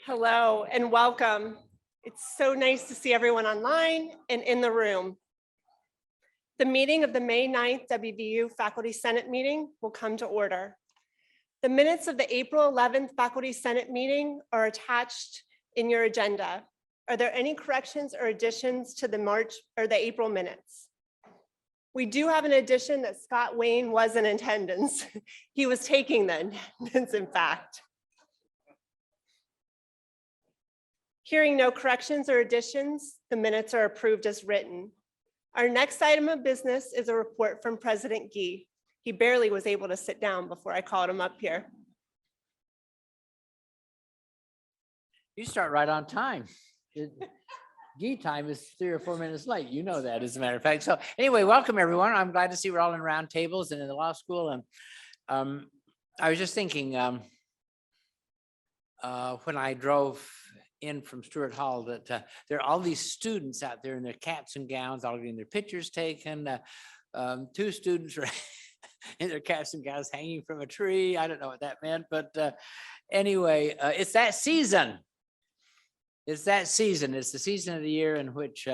Hello and welcome. It's so nice to see everyone online and in the room. The meeting of the May 9th WVU Faculty Senate meeting will come to order. The minutes of the April 11th Faculty Senate meeting are attached in your agenda. Are there any corrections or additions to the April minutes? We do have an addition that Scott Wayne was in attendance. He was taking the attendance, in fact. Hearing no corrections or additions, the minutes are approved as written. Our next item of business is a report from President Gee. He barely was able to sit down before I called him up here. You start right on time. Gee time is 3 or 4 minutes late. You know that, as a matter of fact. So anyway, welcome everyone. I'm glad to see we're all in round tables and in the law school. And I was just thinking when I drove in from Stewart Hall that there are all these students out there in their caps and gowns, all getting their pictures taken. 2 students are in their caps and gowns hanging from a tree. I don't know what that meant, but anyway, it's that season. It's that season. It's the season of the year in which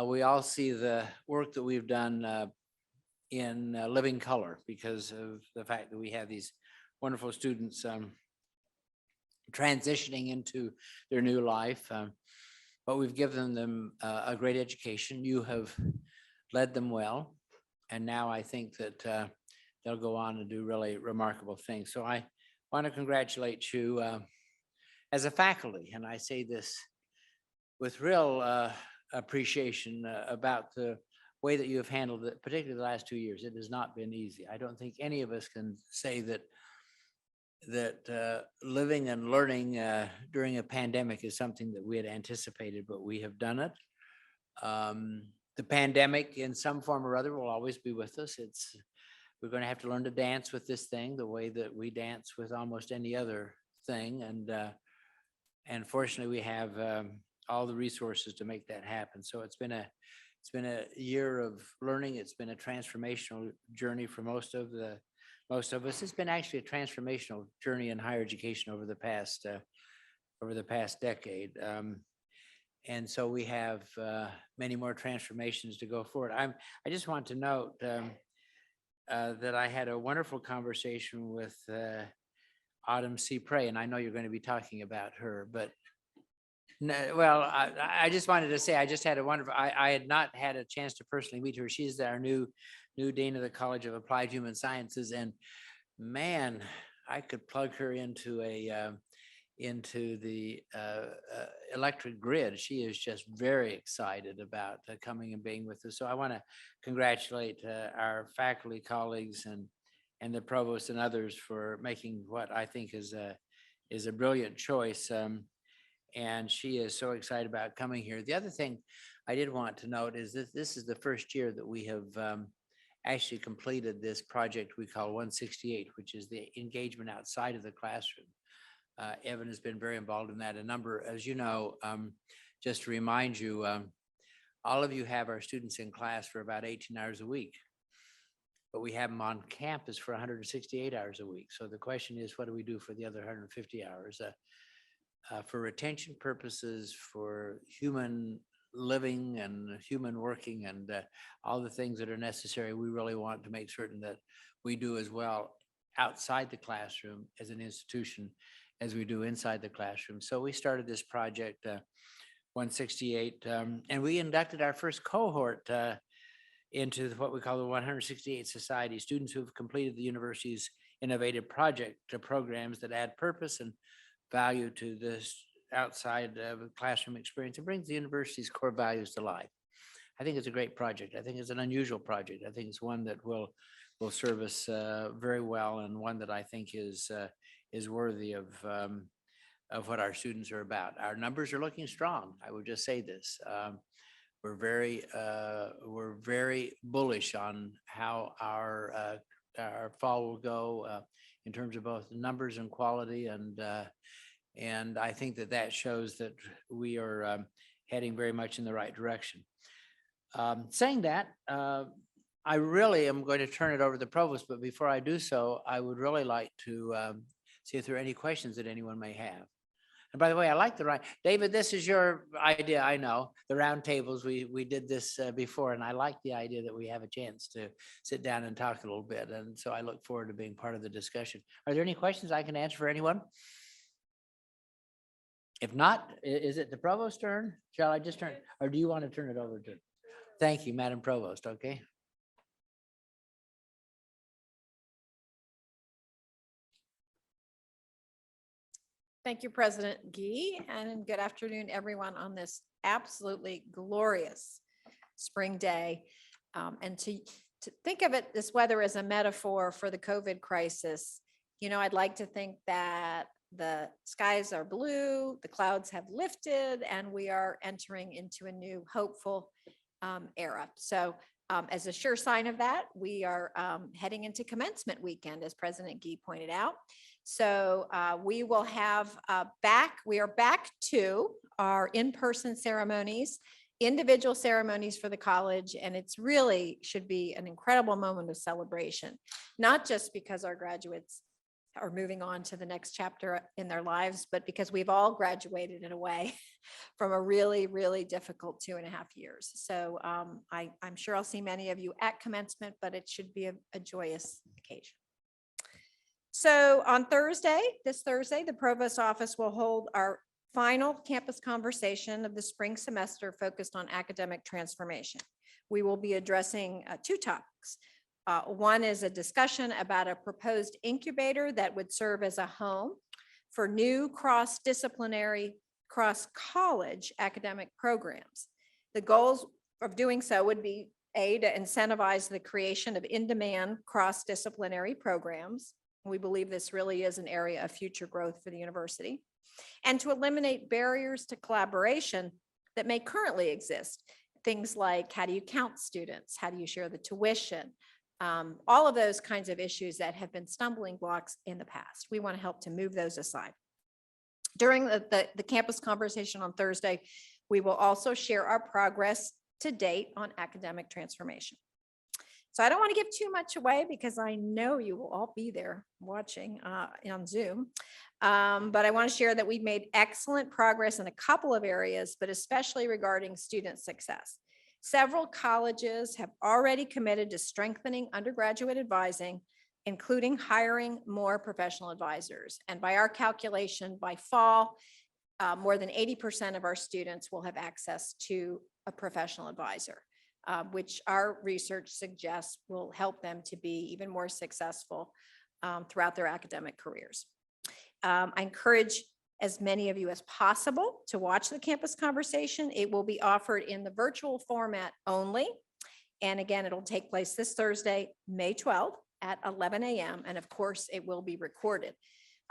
we all see the work that we've done in living color because of the fact that we have these wonderful students transitioning into their new life. But we've given them a great education. You have led them well. And now I think that they'll go on and do really remarkable things. So I want to congratulate you as a faculty, and I say this with real appreciation about the way that you have handled it, particularly the last 2 years. It has not been easy. I don't think any of us can say that living and learning during a pandemic is something that we had anticipated, but we have done it. The pandemic in some form or other will always be with us. We're going to have to learn to dance with this thing the way that we dance with almost any other thing. And fortunately, we have all the resources to make that happen. So it's been a year of learning. It's been a transformational journey for most of us. It's been actually a transformational journey in higher education over the past decade. And so we have many more transformations to go forward. I just want to note that I had a wonderful conversation with Autumn C. Prey, and I know you're going to be talking about her, but well, I just wanted to say I just had a wonderful, I had not had a chance to personally meet her. She's our new dean of the College of Applied Human Sciences, and man, I could plug her into the electric grid. She is just very excited about coming and being with us. So I want to congratulate our faculty colleagues and the provost and others for making what I think is a brilliant choice. And she is so excited about coming here. The other thing I did want to note is that this is the first year that we have actually completed this project we call 168, which is the engagement outside of the classroom. Evan has been very involved in that. A number, as you know, just to remind you, all of you have our students in class for about 18 hours a week, but we have them on campus for 168 hours a week. So the question is, what do we do for the other 150 hours? For retention purposes, for human living and human working and all the things that are necessary, we really want to make certain that we do as well outside the classroom as an institution as we do inside the classroom. So we started this project 168 and we inducted our first cohort into what we call the 168 Society, students who've completed the university's innovative project programs that add purpose and value to this outside classroom experience. It brings the university's core values to life. I think it's a great project. I think it's an unusual project. I think it's one that will serve us very well, and one that I think is worthy of what our students are about. Our numbers are looking strong. I would just say this. We're very bullish on how our fall will go in terms of both numbers and quality, and I think that shows that we are heading very much in the right direction. Saying that, I really am going to turn it over to the provost, but before I do so, I would really like to see if there are any questions that anyone may have. And by the way, I like the round. David, this is your idea, I know. The round tables, we did this before, and I like the idea that we have a chance to sit down and talk a little bit. And so I look forward to being part of the discussion. Are there any questions I can answer for anyone? If not, is it the provost's turn? Shall I just turn, or do you want to turn it over to? Thank you, Madam Provost, okay? Thank you, President Gee, and good afternoon, everyone, on this absolutely glorious spring day. And to think of it, this weather as a metaphor for the COVID crisis, you know, I'd like to think that the skies are blue, the clouds have lifted, and we are entering into a new hopeful era. So as a sure sign of that, we are heading into Commencement Weekend, as President Gee pointed out. So we will have we are back to our in-person ceremonies, individual ceremonies for the college, and it's really should be an incredible moment of celebration, not just because our graduates are moving on to the next chapter in their lives, but because we've all graduated in a way from a really, really difficult 2.5 years. So I'm sure I'll see many of you at commencement, but it should be a joyous occasion. So on this Thursday, the Provost's office will hold our final campus conversation of the spring semester focused on academic transformation. We will be addressing 2 topics. One is a discussion about a proposed incubator that would serve as a home for new cross-disciplinary, cross-college academic programs. The goals of doing so would be A, to incentivize the creation of in-demand cross-disciplinary programs. We believe this really is an area of future growth for the university, and to eliminate barriers to collaboration that may currently exist. Things like, how do you count students? How do you share the tuition? All of those kinds of issues that have been stumbling blocks in the past. We want to help to move those aside. During the campus conversation on Thursday, we will also share our progress to date on academic transformation. So I don't want to give too much away because I know you will all be there watching on Zoom. But I want to share that we've made excellent progress in a couple of areas, but especially regarding student success. Several colleges have already committed to strengthening undergraduate advising, including hiring more professional advisors. And by our calculation, by fall, more than 80% of our students will have access to a professional advisor, which our research suggests will help them to be even more successful throughout their academic careers. I encourage as many of you as possible to watch the campus conversation. It will be offered in the virtual format only. And again, it'll take place this Thursday, May 12th at 11 a.m. And of course, it will be recorded.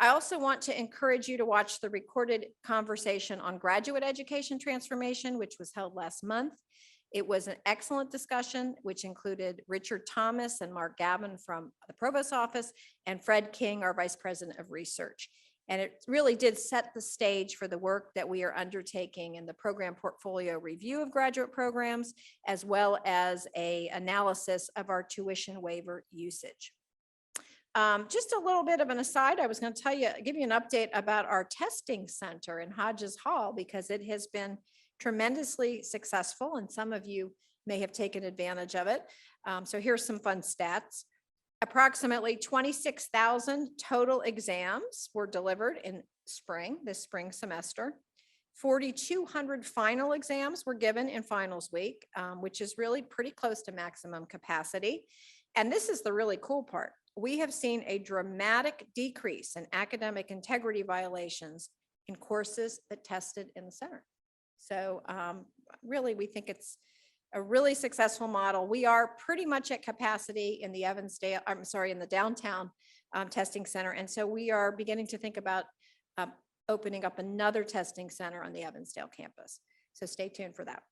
I also want to encourage you to watch the recorded conversation on graduate education transformation, which was held last month. It was an excellent discussion, which included Richard Thomas and Mark Gavin from the Provost's office and Fred King, our Vice President of Research. And it really did set the stage for the work that we are undertaking in the program portfolio review of graduate programs, as well as an analysis of our tuition waiver usage. Just a little bit of an aside, I was going to give you an update about our testing center in Hodges Hall, because it has been tremendously successful and some of you may have taken advantage of it. So here's some fun stats. Approximately 26,000 total exams were delivered in this spring semester. 4,200 final exams were given in finals week, which is really pretty close to maximum capacity. And this is the really cool part. We have seen a dramatic decrease in academic integrity violations in courses that tested in the center. So really, we think it's a really successful model. We are pretty much at capacity in the in the downtown testing center. And so we are beginning to think about opening up another testing center on the Evansdale campus. So stay tuned for that.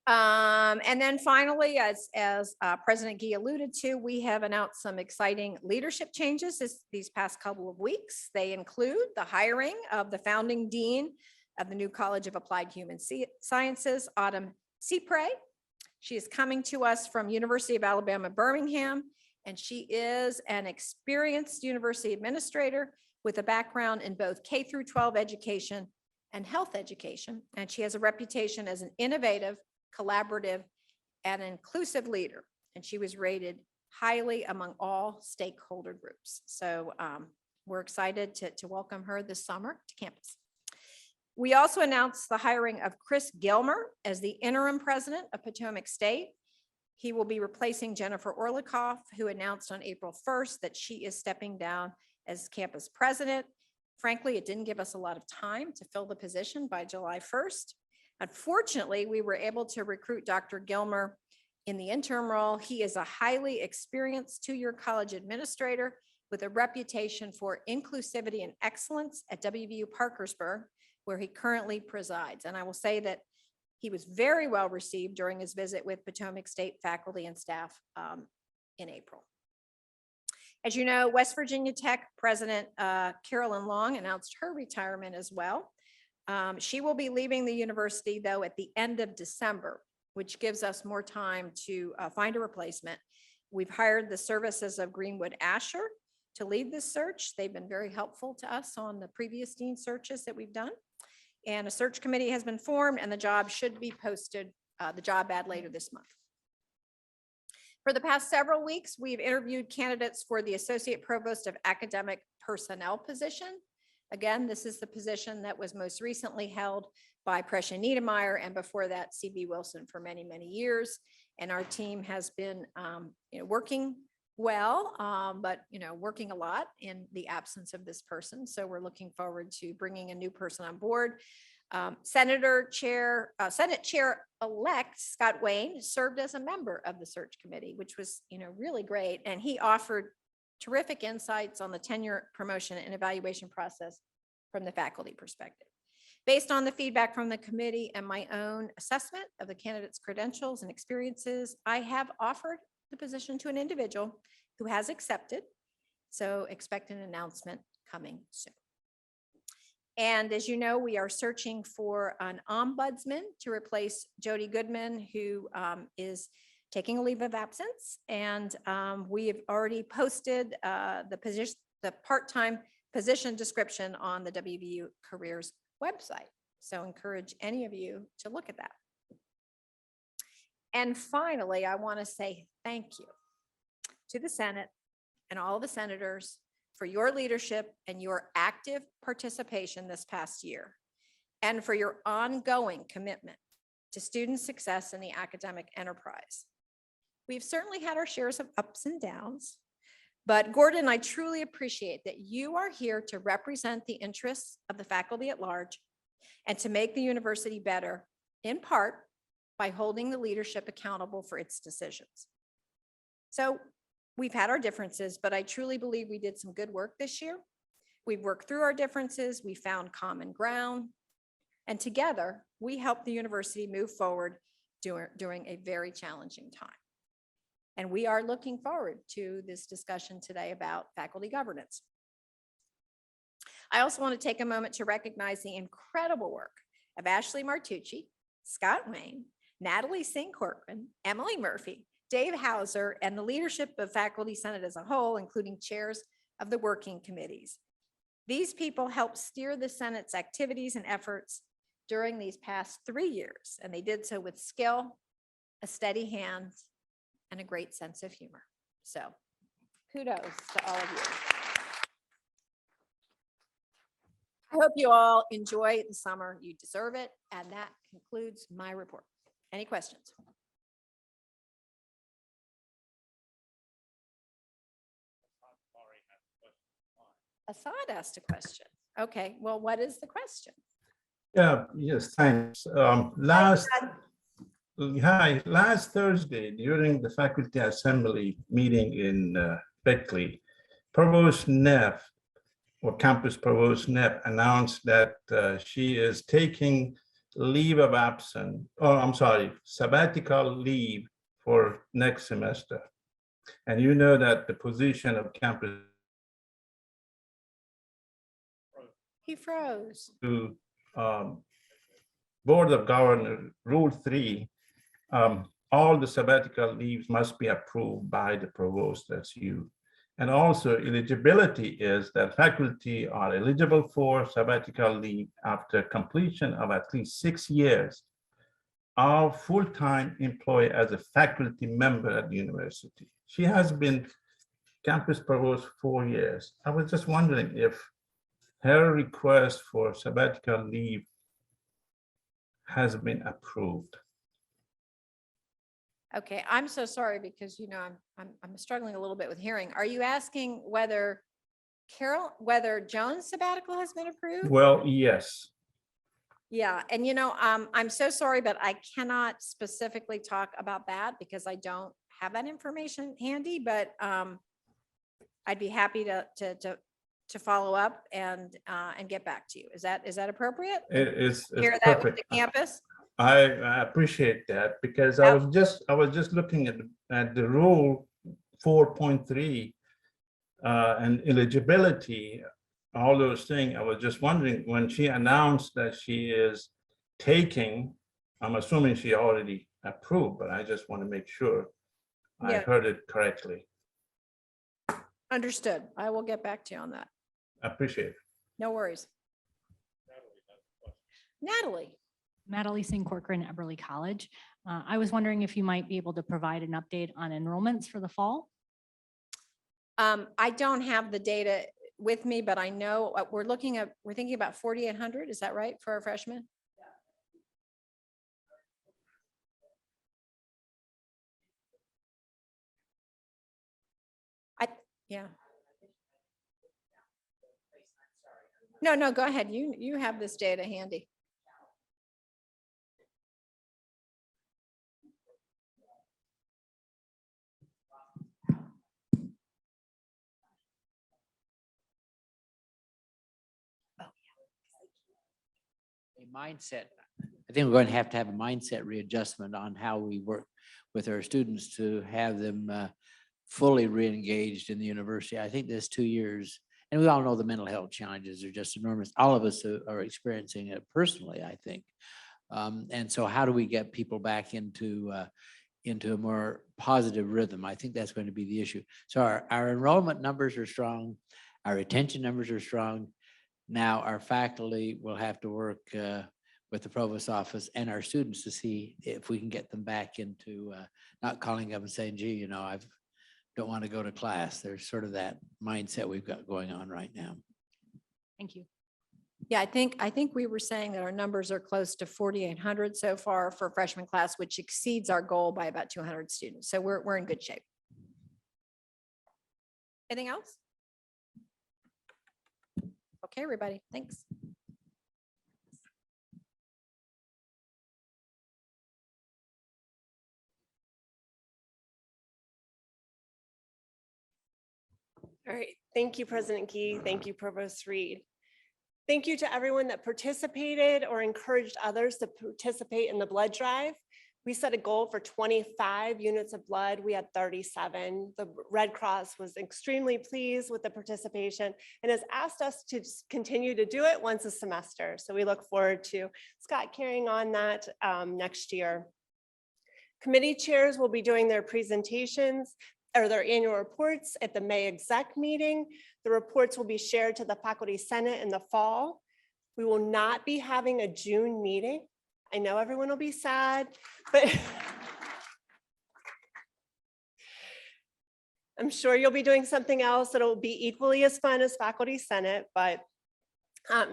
And then finally, as President Gee alluded to, we have announced some exciting leadership changes these past couple of weeks. They include the hiring of the founding dean of the new College of Applied Human Sciences, Autumn Cypre. She is coming to us from University of Alabama, Birmingham, and she is an experienced university administrator with a background in both K through 12 education and health education. And she has a reputation as an innovative, collaborative, and inclusive leader. And she was rated highly among all stakeholder groups. So we're excited to welcome her this summer to campus. We also announced the hiring of Chris Gilmer as the interim president of Potomac State. He will be replacing Jennifer Orlikoff, who announced on April 1st that she is stepping down as campus president. Frankly, it didn't give us a lot of time to fill the position by July 1st. Unfortunately, we were able to recruit Dr. Gilmer in the interim role. He is a highly experienced two-year college administrator with a reputation for inclusivity and excellence at WVU Parkersburg, where he currently presides. And I will say that he was very well received during his visit with Potomac State faculty and staff in April. As you know, West Virginia Tech President Carolyn Long announced her retirement as well. She will be leaving the university, though, at the end of December, which gives us more time to find a replacement. We've hired the services of Greenwood Asher to lead this search. They've been very helpful to us on the previous dean searches that we've done. And a search committee has been formed, and the job should be posted, the job ad later this month. For the past several weeks, we've interviewed candidates for the Associate Provost of Academic Personnel position. Again, this is the position that was most recently held by Prescia Niedermeyer, and before that, C.B. Wilson for many, many years. And our team has been working well, but working a lot in the absence of this person. So we're looking forward to bringing a new person on board. Senate Chair-elect Scott Wayne served as a member of the search committee, which was really great. And he offered terrific insights on the tenure, promotion, and evaluation process from the faculty perspective. Based on the feedback from the committee and my own assessment of the candidate's credentials and experiences, I have offered the position to an individual who has accepted. So expect an announcement coming soon. And as you know, we are searching for an ombudsman to replace Jody Goodman, who is taking a leave of absence. And we have already posted the part-time position description on the WVU Careers website. So encourage any of you to look at that. And finally, I want to say thank you to the Senate and all the senators for your leadership and your active participation this past year, and for your ongoing commitment to student success in the academic enterprise. We've certainly had our shares of ups and downs, but Gordon, I truly appreciate that you are here to represent the interests of the faculty at large and to make the university better, in part by holding the leadership accountable for its decisions. So we've had our differences, but I truly believe we did some good work this year. We've worked through our differences, we found common ground, and together we helped the university move forward during a very challenging time. And we are looking forward to this discussion today about faculty governance. I also want to take a moment to recognize the incredible work of Ashley Martucci, Scott Wayne, Natalie Singh Corcoran, Emily Murphy, Dave Hauser, and the leadership of Faculty Senate as a whole, including chairs of the working committees. These people helped steer the Senate's activities and efforts during these past 3 years, and they did so with skill, a steady hand, and a great sense of humor. So kudos to all of you. I hope you all enjoy the summer. You deserve it. And that concludes my report. Any questions? Assad asked a question. Okay, well, what is the question? Yes, thanks. Last Thursday, during the faculty assembly meeting in Beckley, Provost Neff, or Campus Provost Neff, announced that she is taking leave of absence, sabbatical leave for next semester. And you know that the position of campus He froze. to Board of Governors, Rule 3, all the sabbatical leaves must be approved by the provost, as you And also eligibility is that faculty are eligible for sabbatical leave after completion of at least 6 years of full-time employee as a faculty member at the university. She has been campus provost 4 years. I was just wondering if her request for sabbatical leave has been approved. Okay, I'm so sorry because, you know, I'm struggling a little bit with hearing. Are you asking whether whether Joan's sabbatical has been approved? Well, yes. Yeah, and you know, I'm so sorry, but I cannot specifically talk about that because I don't have that information handy, but I'd be happy to follow up and get back to you. Is that appropriate? It's Share that with perfect. the campus? I appreciate that because I was just looking at the rule 4.3 and eligibility, all those things. I was just wondering when she announced that she is taking, I'm assuming she already approved, but I just want to make sure I Yeah. heard it correctly. Understood. I will get back to you on that. Appreciate it. No worries. Natalie. Natalie Singh Corcoran at Eberly College. I was wondering if you might be able to provide an update on enrollments for the fall? I don't have the data with me, but I know we're thinking about 4,800. Is that right for our freshmen? Yeah. No, go ahead. You have this data handy. A mindset, I think we're going to have a mindset readjustment on how we work with our students to have them fully re-engaged in the university. I think this 2 years, and we all know the mental health challenges are just enormous. All of us are experiencing it personally, I think. And so how do we get people back into a more positive rhythm? I think that's going to be the issue. So our enrollment numbers are strong. Our retention numbers are strong. Now our faculty will have to work with the provost's office and our students to see if we can get them back into not calling up and saying, gee, you know, I don't want to go to class. There's sort of that mindset we've got going on right now. Thank you. Yeah, I think we were saying that our numbers are close to 4,800 so far for freshman class, which exceeds our goal by about 200 students. So we're in good shape. Anything else? Okay, everybody, thanks. All right, thank you, President Gee. Thank you, Provost Reed. Thank you to everyone that participated or encouraged others to participate in the blood drive. We set a goal for 25 units of blood. We had 37. The Red Cross was extremely pleased with the participation and has asked us to continue to do it once a semester. So we look forward to Scott carrying on that next year. Committee chairs will be doing their presentations or their annual reports at the May exec meeting. The reports will be shared to the Faculty Senate in the fall. We will not be having a June meeting. I know everyone will be sad, but I'm sure you'll be doing something else that'll be equally as fun as Faculty Senate. But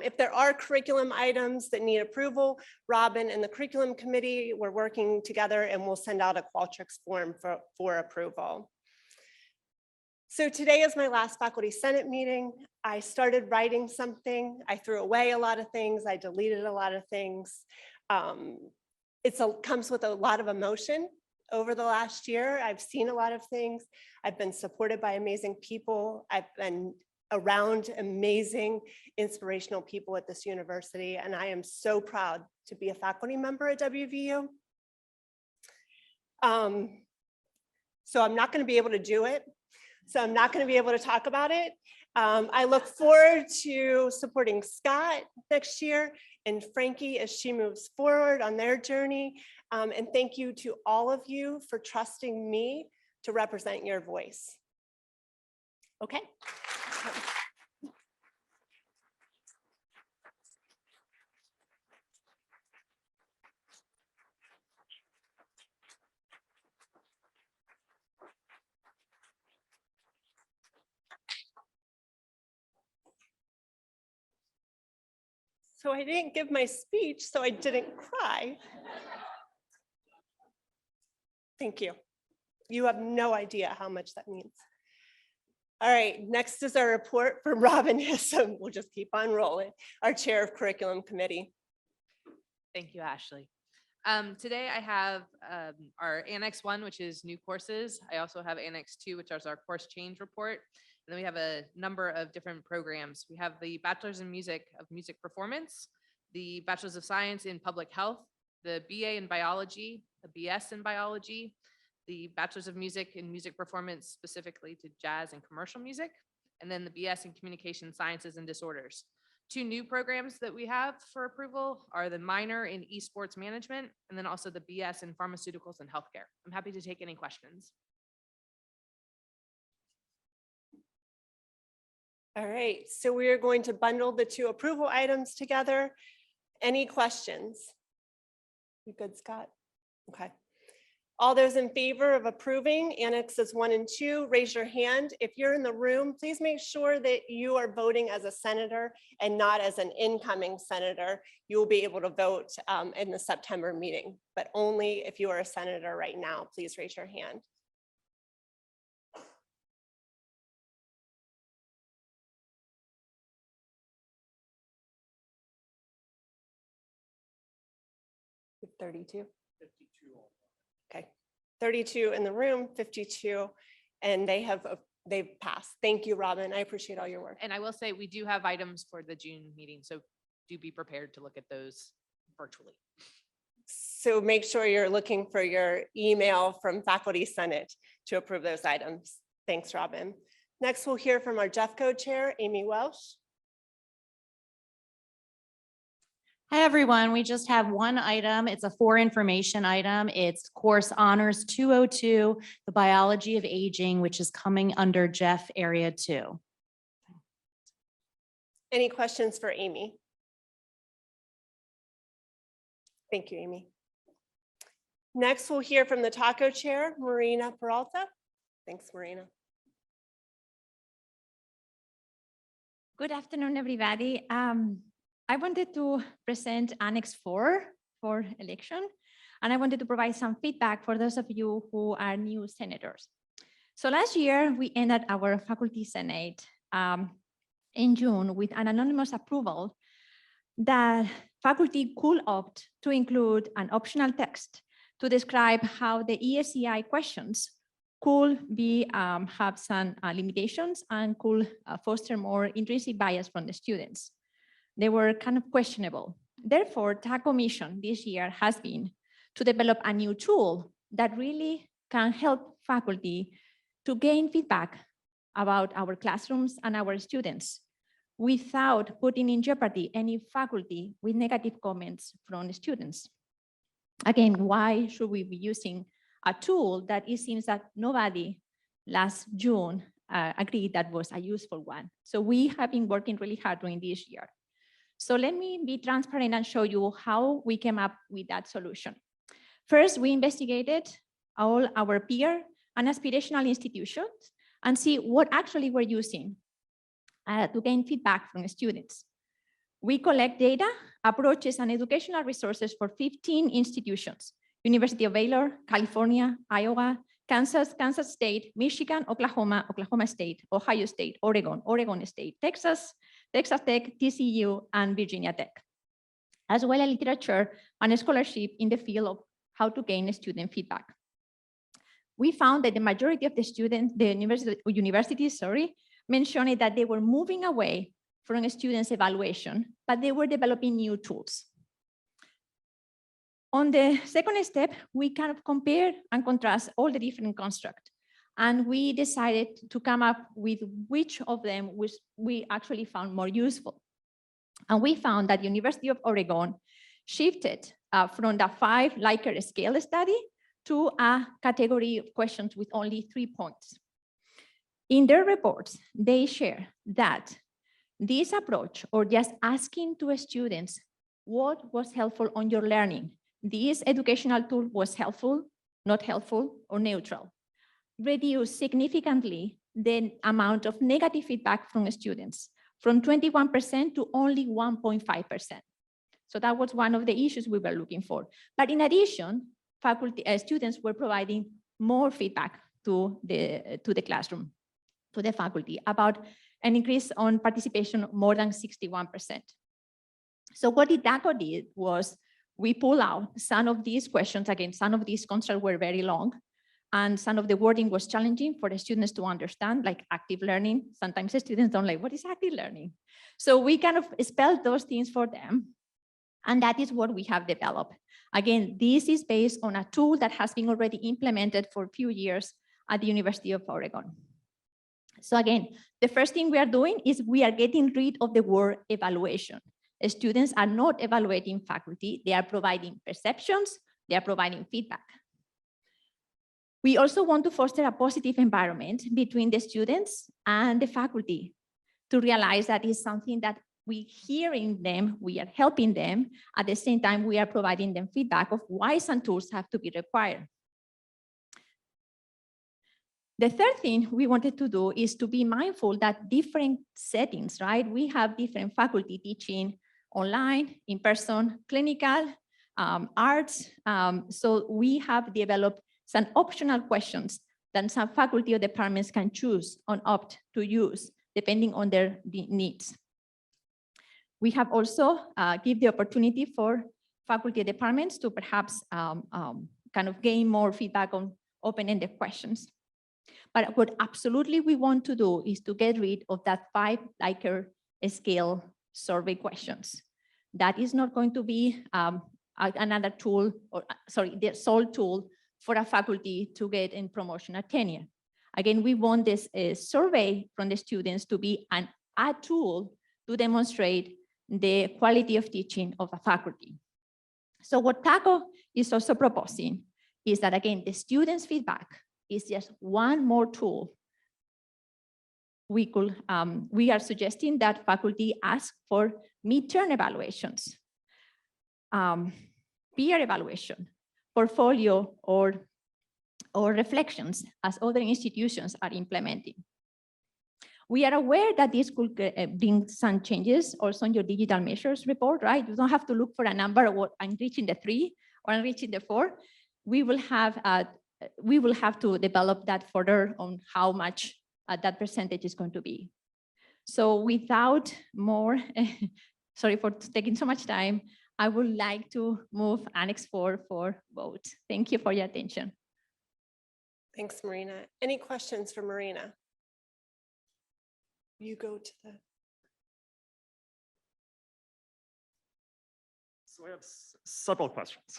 if there are curriculum items that need approval, Robin and the curriculum committee, we're working together and we'll send out a Qualtrics form for approval. So today is my last Faculty Senate meeting. I started writing something. I threw away a lot of things. I deleted a lot of things. It comes with a lot of emotion over the last year. I've seen a lot of things. I've been supported by amazing people. I've been around amazing, inspirational people at this university, and I am so proud to be a faculty member at WVU. So I'm not going to be able to do it. So I'm not going to be able to talk about it. I look forward to supporting Scott next year and Frankie as she moves forward on their journey. And thank you to all of you for trusting me to represent your voice. Okay. So I didn't give my speech, so I didn't cry. Thank you. You have no idea how much that means. All right, next is our report from Robin Hissom. We'll just keep on rolling. Our Chair of Curriculum Committee. Thank you, Ashley. Today I have our Annex 1, which is new courses. I also have Annex 2, which is our course change report. And then we have a number of different programs. We have the Bachelor's in Music of Music Performance, the Bachelor's of Science in Public Health, the BA in Biology, the BS in Biology, the Bachelor's of Music in Music Performance specifically to jazz and commercial music, and then the BS in Communication Sciences and Disorders. Two new programs that we have for approval are the minor in esports management, and then also the BS in pharmaceuticals and healthcare. I'm happy to take any questions. All right, so we are going to bundle the two approval items together. Any questions? You good, Scott? Okay. All those in favor of approving Annexes 1 and 2, raise your hand. If you're in the room, please make sure that you are voting as a senator and not as an incoming senator. You will be able to vote in the September meeting, but only if you are a senator right now, please raise your hand. With 32? 52. Okay, 32 in the room, 52, and they've passed. Thank you, Robin. I appreciate all your work. And I will say we do have items for the June meeting, so do be prepared to look at those virtually. So make sure you're looking for your email from Faculty Senate to approve those items. Thanks, Robin. Next, we'll hear from our JEFCO chair, Amy Welsh. Hi, everyone. We just have one item. It's a for information item. It's course honors 202, the biology of aging, which is coming under Jeff Area 2. Any questions for Amy? Thank you, Amy. Next, we'll hear from the taco chair, Marina Peralta. Thanks, Marina. Good afternoon, everybody. I wanted to present Annex 4 for election, and I wanted to provide some feedback for those of you who are new senators. So last year, we ended our Faculty Senate in June with an anonymous approval that faculty could opt to include an optional text to describe how the ESEI questions could be have some limitations and could foster more intrinsic bias from the students. They were kind of questionable. Therefore, TACO mission this year has been to develop a new tool that really can help faculty to gain feedback about our classrooms and our students without putting in jeopardy any faculty with negative comments from the students. Again, why should we be using a tool that it seems that nobody last June agreed that was a useful one? So we have been working really hard during this year. So let me be transparent and show you how we came up with that solution. First, we investigated all our peer and aspirational institutions and see what actually we're using to gain feedback from the students. We collect data, approaches, and educational resources for 15 institutions: University of Baylor, California, Iowa, Kansas, Kansas State, Michigan, Oklahoma, Oklahoma State, Ohio State, Oregon, Oregon State, Texas, Texas Tech, TCU, and Virginia Tech, as well as literature and scholarship in the field of how to gain student feedback. We found that the majority of the students, the universities, mentioned that they were moving away from students' evaluation, but they were developing new tools. On the second step, we kind of compare and contrast all the different constructs. And we decided to come up with which of them we actually found more useful. And we found that the University of Oregon shifted from the 5 Likert scale study to a category of questions with only 3 points. In their reports, they share that this approach, or just asking to students what was helpful on your learning, this educational tool was helpful, not helpful, or neutral, reduced significantly the amount of negative feedback from students, from 21% to only 1.5%. So that was one of the issues we were looking for. But in addition, students were providing more feedback to the classroom, to the faculty, about an increase on participation more than 61%. So what DACO did was we pull out some of these questions. Again, some of these constructs were very long, and some of the wording was challenging for the students to understand, like active learning. Sometimes the students don't like, what is active learning? So we kind of spelled those things for them. And that is what we have developed. Again, this is based on a tool that has been already implemented for a few years at the University of Oregon. So again, the first thing we are doing is we are getting rid of the word evaluation. Students are not evaluating faculty. They are providing perceptions. They are providing feedback. We also want to foster a positive environment between the students and the faculty to realize that is something that we hearing them, we are helping them. At the same time, we are providing them feedback of why some tools have to be required. The third thing we wanted to do is to be mindful that different settings, right? We have different faculty teaching online, in person, clinical, arts. So we have developed some optional questions that some faculty or departments can choose or opt to use depending on their needs. We have also give the opportunity for faculty departments to perhaps kind of gain more feedback on open-ended questions. But what absolutely we want to do is to get rid of that 5 Likert scale survey questions. That is not going to be another tool, or sorry, the sole tool for a faculty to get in promotion or tenure. Again, we want this survey from the students to be a tool to demonstrate the quality of teaching of a faculty. So what TACO is also proposing is that, again, the students' feedback is just one more tool. We are suggesting that faculty ask for midterm evaluations, peer evaluation, portfolio, or reflections as other institutions are implementing. We are aware that this could bring some changes also in your digital measures report, right? You don't have to look for a number of what I'm reaching the 3 or I'm reaching the 4. We will have to develop that further on how much that percentage is going to be. So without more, sorry for taking so much time, I would like to move Annex 4 for vote. Thank you for your attention. Thanks, Marina. Any questions for Marina? You go to the. So I have several questions.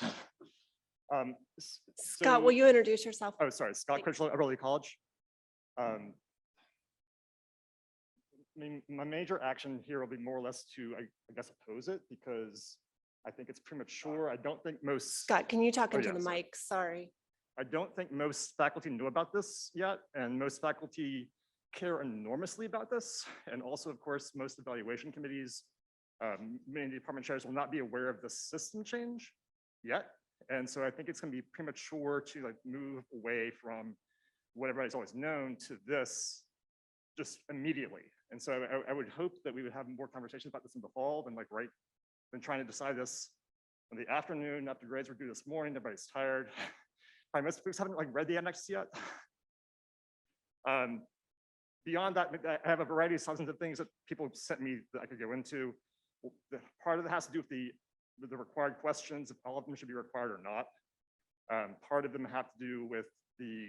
Scott, will you introduce yourself? Oh, sorry, Scott Critchlow, Everly College. I mean, my major action here will be more or less to, I guess, oppose it because I think it's premature. I don't think most. Scott, can you talk into yeah, the sorry. mic? Sorry. I don't think most faculty know about this yet, and most faculty care enormously about this. And also, of course, most evaluation committees, many department chairs will not be aware of the system change yet. And so I think it's going to be premature to like move away from what everybody's always known to this just immediately. And so I would hope that we would have more conversations about this in the fall than trying to decide this in the afternoon after grades were due this morning. Everybody's tired. Probably most folks haven't read the annex yet. Beyond that, I have a variety of substantive things that people sent me that I could go into. Part of it has to do with the required questions, if all of them should be required or not. Part of them have to do with the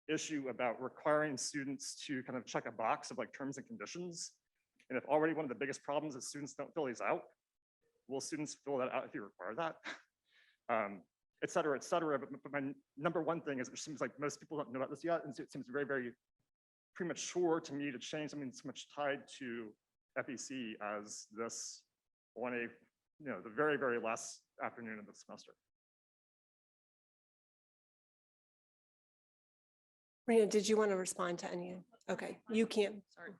issue about requiring students to kind of check a box of like terms and conditions. And if already one of the biggest problems is students don't fill these out, will students fill that out if you require that? Et cetera, et cetera. But my number one thing is it seems like most people don't know about this yet. And so it seems very, very premature to me to change something so much tied to FEC as this on the very, very last afternoon of the semester. Marina, did you want to respond to any? Okay, you can. Sorry.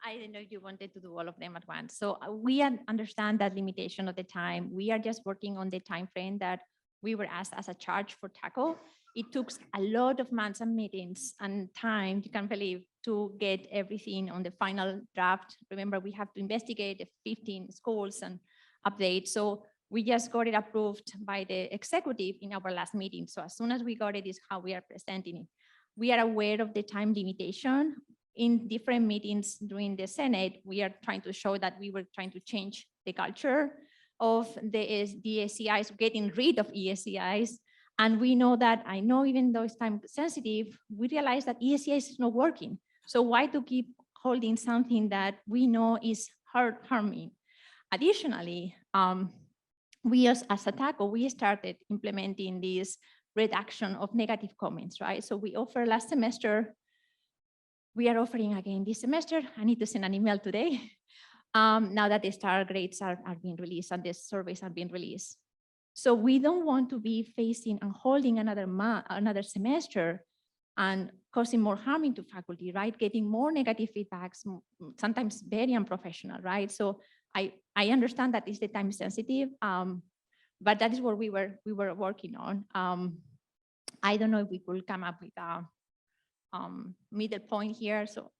I didn't know you wanted to do all of them at once. So we understand that limitation of the time. We are just working on the time frame that we were asked as a charge for tackle. It took a lot of months and meetings and time, you can believe, to get everything on the final draft. Remember, we have to investigate the 15 schools and update. So we just got it approved by the executive in our last meeting. So as soon as we got it, is how we are presenting it. We are aware of the time limitation. In different meetings during the Senate, we are trying to show that we were trying to change the culture of the ESCIs, getting rid of ESCIs. And we know that, I know even though it's time sensitive, we realize that ESCIs is not working. So why to keep holding something that we know is harming? Additionally, we as a tackle, we started implementing this reduction of negative comments, right? So we offered last semester, we are offering again this semester. I need to send an email today. Now that the star grades are being released and the surveys are being released. So we don't want to be facing and holding another semester and causing more harming to faculty, right? Getting more negative feedbacks, sometimes very unprofessional, right? So I understand that is the time sensitive, but that is what we were working on. I don't know if we could come up with a middle point here. So,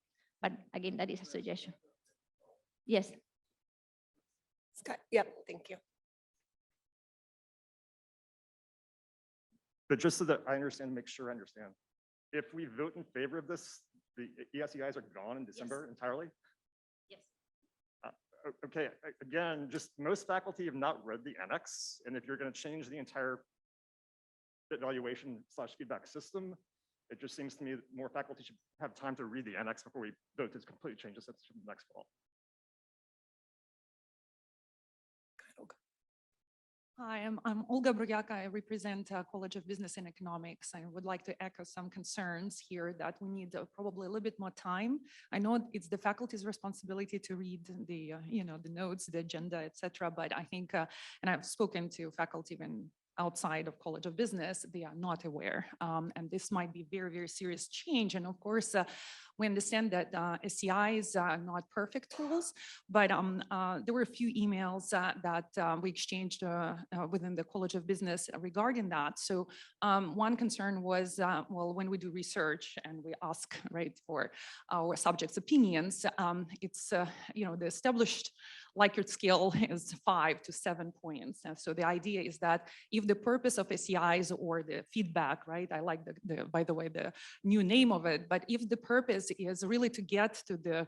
but again, that is a suggestion. Yes. Scott, yep, thank you. But just so that I understand, make sure I understand, if we vote in favor of this, the ESEIs are gone in December entirely? Yes. Okay, again, just most faculty have not read the annex, and if you're going to change the entire evaluation / feedback system, it just seems to me that more faculty should have time to read the annex before we vote to completely change the system next fall. Hi, I'm Olga Bruyaka. I represent College of Business and Economics. I would like to echo some concerns here that we need probably a little bit more time. I know it's the faculty's responsibility to read the, the notes, the agenda, etc. But I think, and I've spoken to faculty even outside of College of Business, they are not aware. And this might be very, very serious change. And of course, we understand that SCIs are not perfect tools, but there were a few emails that we exchanged within the College of Business regarding that. So one concern was, well, when we do research and we ask, right, for our subjects' opinions, it's, the established Likert scale is 5 to 7 points. And so the idea is that if the purpose of SCIs or the feedback, right, I like by the way, the new name of it, but if the purpose is really to get to the,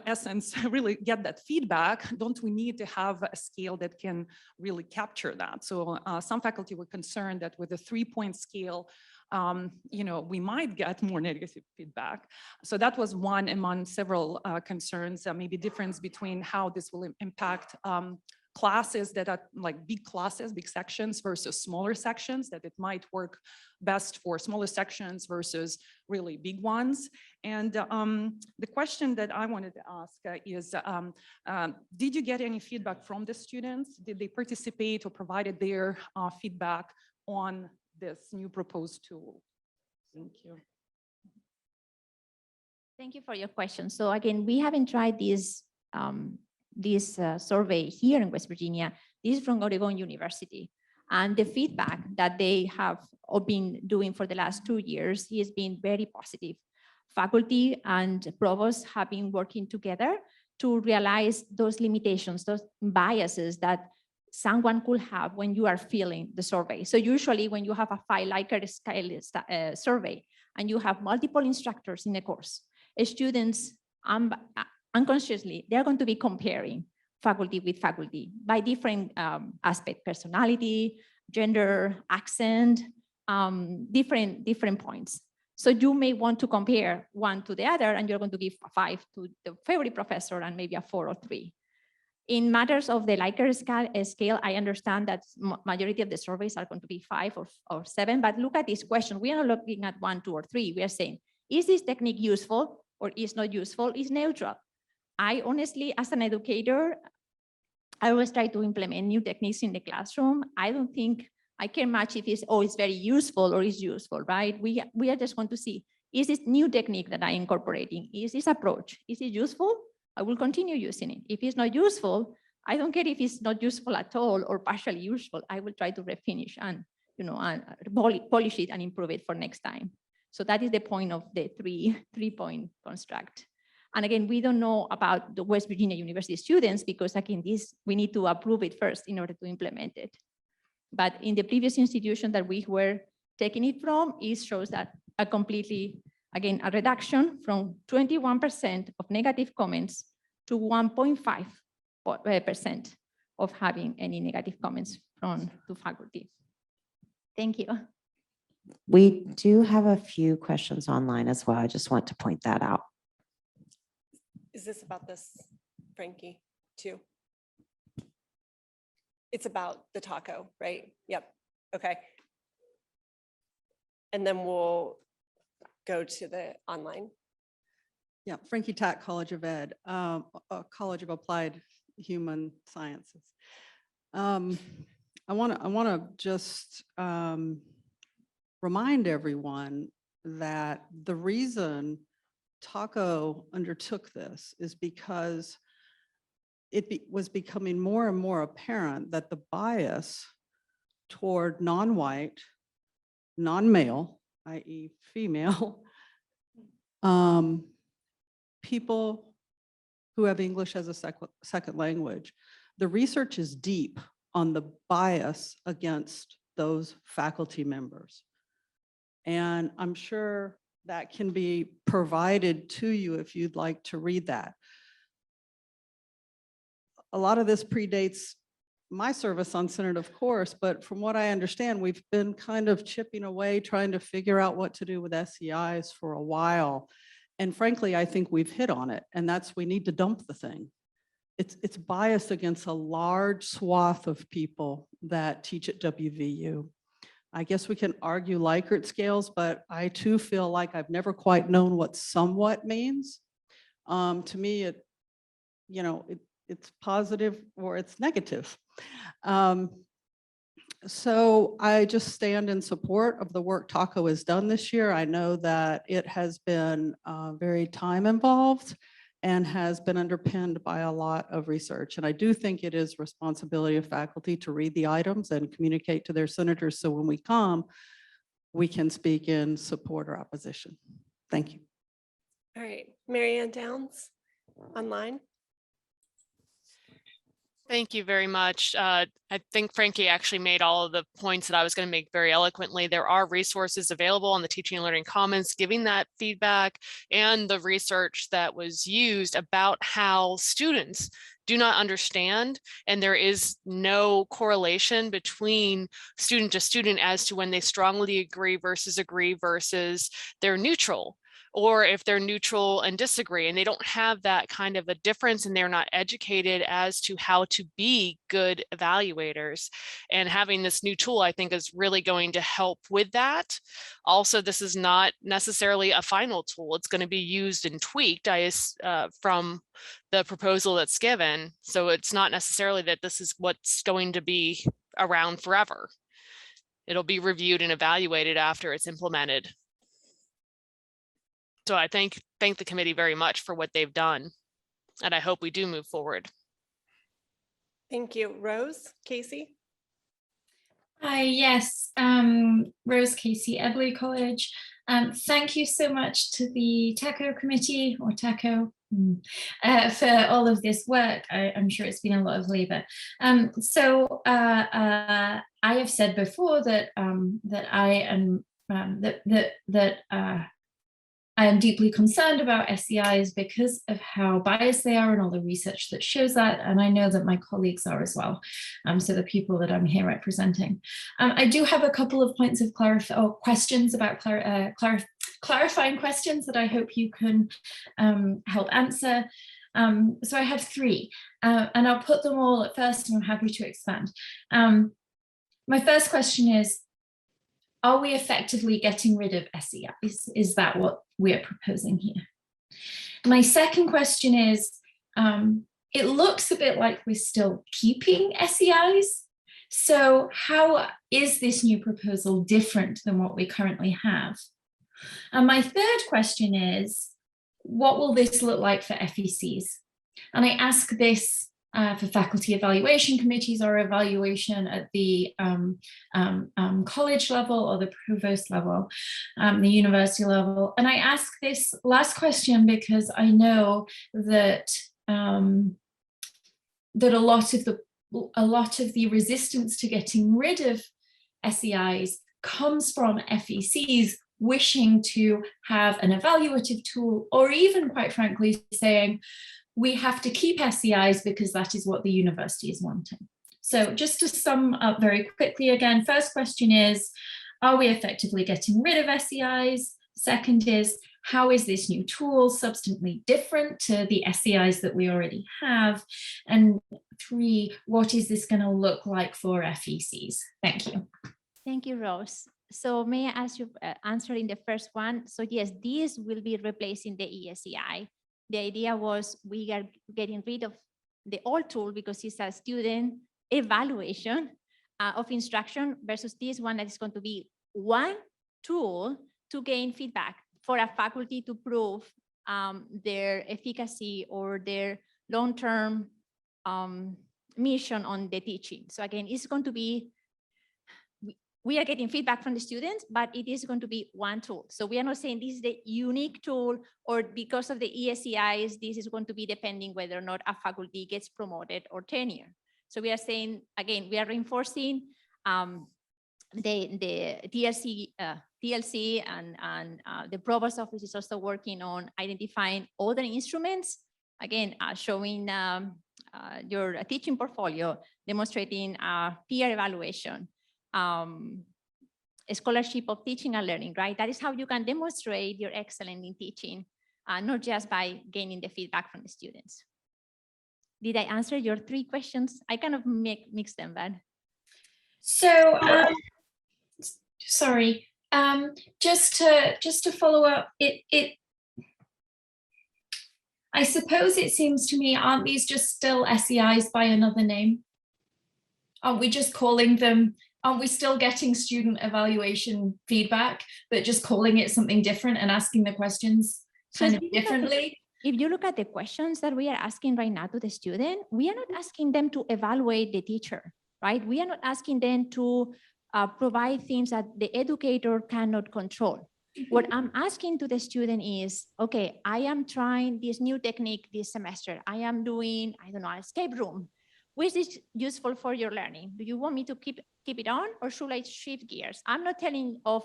essence, really get that feedback, don't we need to have a scale that can really capture that? So some faculty were concerned that with a 3-point scale, we might get more negative feedback. So that was one among several concerns, maybe difference between how this will impact classes that are like big classes, big sections versus smaller sections, that it might work best for smaller sections versus really big ones. And the question that I wanted to ask is, did you get any feedback from the students? Did they participate or provided their feedback on this new proposed tool? Thank you. Thank you for your question. So again, we haven't tried this survey here in West Virginia. This is from Oregon University. And the feedback that they have been doing for the last 2 years has been very positive. Faculty and provosts have been working together to realize those limitations, those biases that someone could have when you are filling the survey. So usually when you have a 5 Likert scale survey and you have multiple instructors in the course, students unconsciously, they're going to be comparing faculty with faculty by different aspects, personality, gender, accent, different points. So you may want to compare one to the other and you're going to give a 5 to the favorite professor and maybe a 4 or 3. In matters of the Likert scale, I understand that majority of the surveys are going to be 5 or 7, but look at this question. We are not looking at 1, 2, or 3. We are saying, is this technique useful or is not useful? Is neutral? I honestly, as an educator, I always try to implement new techniques in the classroom. I don't think I care much if it's very useful or is useful, right? We are just going to see, Is this new technique that I'm incorporating, is this approach, is it useful? I will continue using it. If it's not useful, I don't care if it's not useful at all or partially useful. I will try to refinish and, and polish it and improve it for next time. So that is the point of the three-point construct. And again, we don't know about the West Virginia University students because again, we need to approve it first in order to implement it. But in the previous institution that we were taking it from, it shows that a reduction from 21% of negative comments to 1.5% of having any negative comments to faculty. Thank you. We do have a few questions online as well. I just want to point that out. Is this about this, Frankie, too? It's about the taco, right? Yep. Okay. And then we'll go to the online. Yeah, Frankie Tack, College of Ed, College of Applied Human Sciences. I want to just remind everyone that the reason TACO undertook this is because it was becoming more and more apparent that the bias toward non-white, non-male, i.e. female, people who have English as a second language, the research is deep on the bias against those faculty members. And I'm sure that can be provided to you if you'd like to read that. A lot of this predates my service on Senate, of course, but from what I understand, we've been kind of chipping away, trying to figure out what to do with SEIs for a while. And frankly, I think we've hit on it, and that's we need to dump the thing. It's biased against a large swath of people that teach at WVU. I guess we can argue Likert scales, but I too feel like I've never quite known what somewhat means. To me, it's positive or it's negative. So I just stand in support of the work TACO has done this year. I know that it has been very time involved and has been underpinned by a lot of research. And I do think it is responsibility of faculty to read the items and communicate to their senators. So when we come, we can speak in support or opposition. Thank you. All right, Mary Ann Downs, online. Thank you very much. I think Frankie actually made all of the points that I was going to make very eloquently. There are resources available on the Teaching and Learning Commons giving that feedback and the research that was used about how students do not understand, and there is no correlation between student to student as to when they strongly agree versus they're neutral, or if they're neutral and disagree, and they don't have that kind of a difference, and they're not educated as to how to be good evaluators. And having this new tool, I think, is really going to help with that. Also, this is not necessarily a final tool. It's going to be used and tweaked from the proposal that's given. So it's not necessarily that this is what's going to be around forever. It'll be reviewed and evaluated after it's implemented. So I thank the committee very much for what they've done, and I hope we do move forward. Thank you. Rose Casey. Hi, yes, Rose Casey, Eberly College. Thank you so much to the TACO committee, or TACO, for all of this work. I'm sure it's been a lot of labor. I have said before that I am deeply concerned about SEIs because of how biased they are and all the research that shows that. And I know that my colleagues are as well. So the people that I'm here representing. I do have a couple of points of questions about clarifying questions that I hope you can help answer. So I have three, and I'll put them all at first, and I'm happy to expand. My first question is, are we effectively getting rid of SEIs? Is that what we're proposing here? My second question is, it looks a bit like we're still keeping SEIs. So how is this new proposal different than what we currently have? And my third question is, what will this look like for FECs? And I ask this for faculty evaluation committees or evaluation at the college level or the provost level, the university level. And I ask this last question because I know that that a lot of the resistance to getting rid of SEIs comes from FECs wishing to have an evaluative tool, or even quite frankly saying, we have to keep SEIs because that is what the university is wanting. So just to sum up very quickly again, first question is, are we effectively getting rid of SEIs? Second is, how is this new tool substantially different to the SEIs that we already have? And 3, what is this going to look like for FECs? Thank you. Thank you, Rose. So may I ask you, answering the first one? So yes, these will be replacing the ESEI. The idea was we are getting rid of the old tool because it's a student evaluation of instruction versus this one that is going to be one tool to gain feedback for a faculty to prove their efficacy or their long-term mission on the teaching. So again, it's going to be, we are getting feedback from the students, but it is going to be one tool. So we are not saying this is the unique tool, or because of the ESEIs, this is going to be depending whether or not a faculty gets promoted or tenure. So we are saying, again, we are reinforcing the TLC and the provost office is also working on identifying other instruments, again, showing your teaching portfolio, demonstrating peer evaluation, a scholarship of teaching and learning, right? That is how you can demonstrate you're excellent in teaching, not just by gaining the feedback from the students. Did I answer your 3 questions? I kind of mix them, but. So, sorry, just to follow up, I suppose it seems to me, aren't these just still SEIs by another name? Aren't we just calling them, aren't we still getting student evaluation feedback, but just calling it something different and asking the questions kind of differently? If you look at the questions that we are asking right now to the student, we are not asking them to evaluate the teacher, right? We are not asking them to provide things that the educator cannot control. What I'm asking to the student is, okay, I am trying this new technique this semester. I am doing, I don't know, an escape room. Which is useful for your learning? Do you want me to keep it on, or should I shift gears? I'm not telling of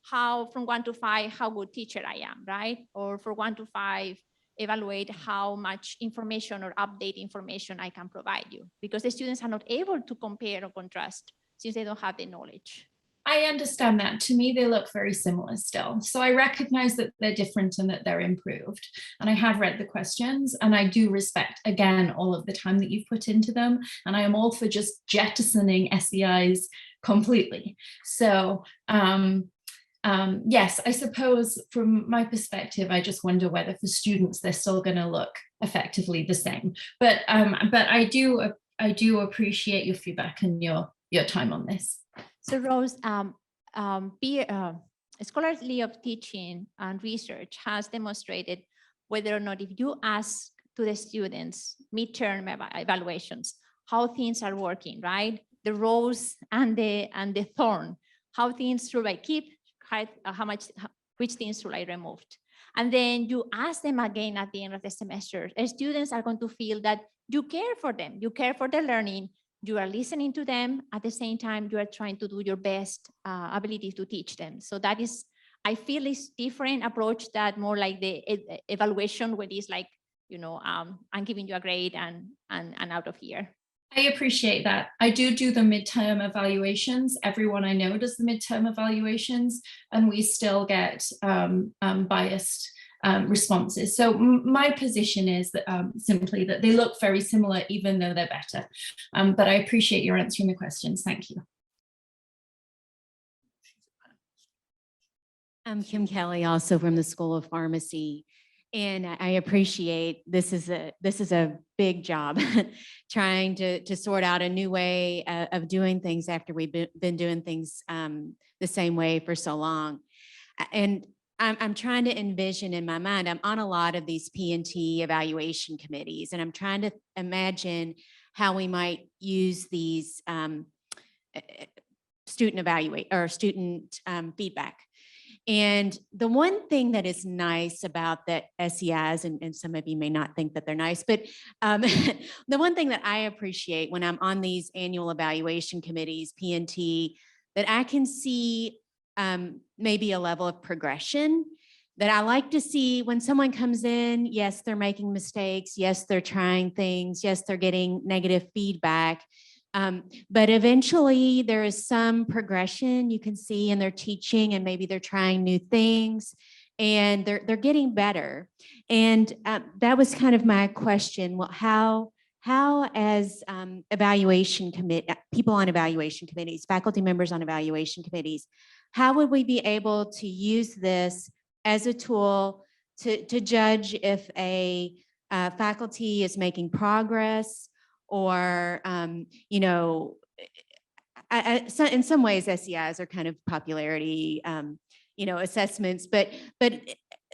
how from 1 to 5, how good teacher I am, right? Or for 1 to 5, evaluate how much information or update information I can provide you, because the students are not able to compare or contrast since they don't have the knowledge. I understand that. To me, they look very similar still. So I recognize that they're different and that they're improved. And I have read the questions, and I do respect, again, all of the time that you've put into them. And I am all for just jettisoning SEIs completely. So yes, I suppose from my perspective, I just wonder whether for students, they're still going to look effectively the same. But I do appreciate your feedback and your time on this. So Rose, scholarly of teaching and research has demonstrated whether or not if you ask to the students midterm evaluations, how things are working, right? The rose and the thorn, how things should I keep, which things should I remove? And then you ask them again at the end of the semester, students are going to feel that you care for them, you care for their learning, you are listening to them, at the same time, you are trying to do your best ability to teach them. So that is, I feel is different approach that more like the evaluation where it's like, you know, I'm giving you a grade and out of here. I appreciate that. I do the midterm evaluations. Everyone I know does the midterm evaluations, and we still get biased responses. So my position is that simply that they look very similar, even though they're better. But I appreciate your answering the questions. Thank you. I'm Kim Kelly, also from the School of Pharmacy. And I appreciate this is a big job trying to sort out a new way of doing things after we've been doing things the same way for so long. And I'm trying to envision in my mind, I'm on a lot of these P&T evaluation committees, and I'm trying to imagine how we might use these student feedback. And the one thing that is nice about the SEIs, and some of you may not think that they're nice, but the one thing that I appreciate when I'm on these annual evaluation committees, P&T, that I can see maybe a level of progression that I like to see when someone comes in. Yes, they're making mistakes. Yes, they're trying things. Yes, they're getting negative feedback. But eventually there is some progression you can see in their teaching, and maybe they're trying new things and they're getting better. And that was kind of my question. Well, how as evaluation people on evaluation committees, faculty members on evaluation committees, how would we be able to use this as a tool to judge if a faculty is making progress, or you know, so in some ways SEIs are kind of popularity you know, assessments, but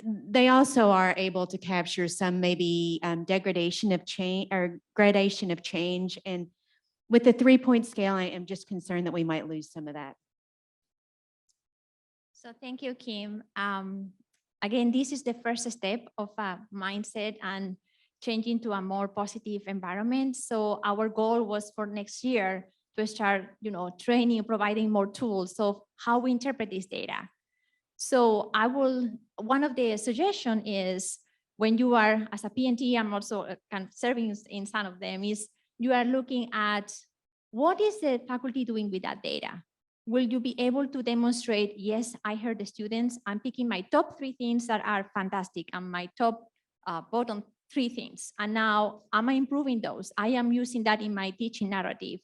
they also are able to capture some maybe degradation of change or gradation of change. And with the 3-point scale, I am just concerned that we might lose some of that. So thank you, Kim. Again, this is the first step of a mindset and changing to a more positive environment. So our goal was for next year to start, you know, training, providing more tools of how we interpret this data. So one of the suggestion is when you are, as a P&T, I'm also kind of serving in some of them, is you are looking at what is the faculty doing with that data? Will you be able to demonstrate, yes, I heard the students, I'm picking my top 3 things that are fantastic and my top bottom 3 things. And now am I improving those? I am using that in my teaching narrative.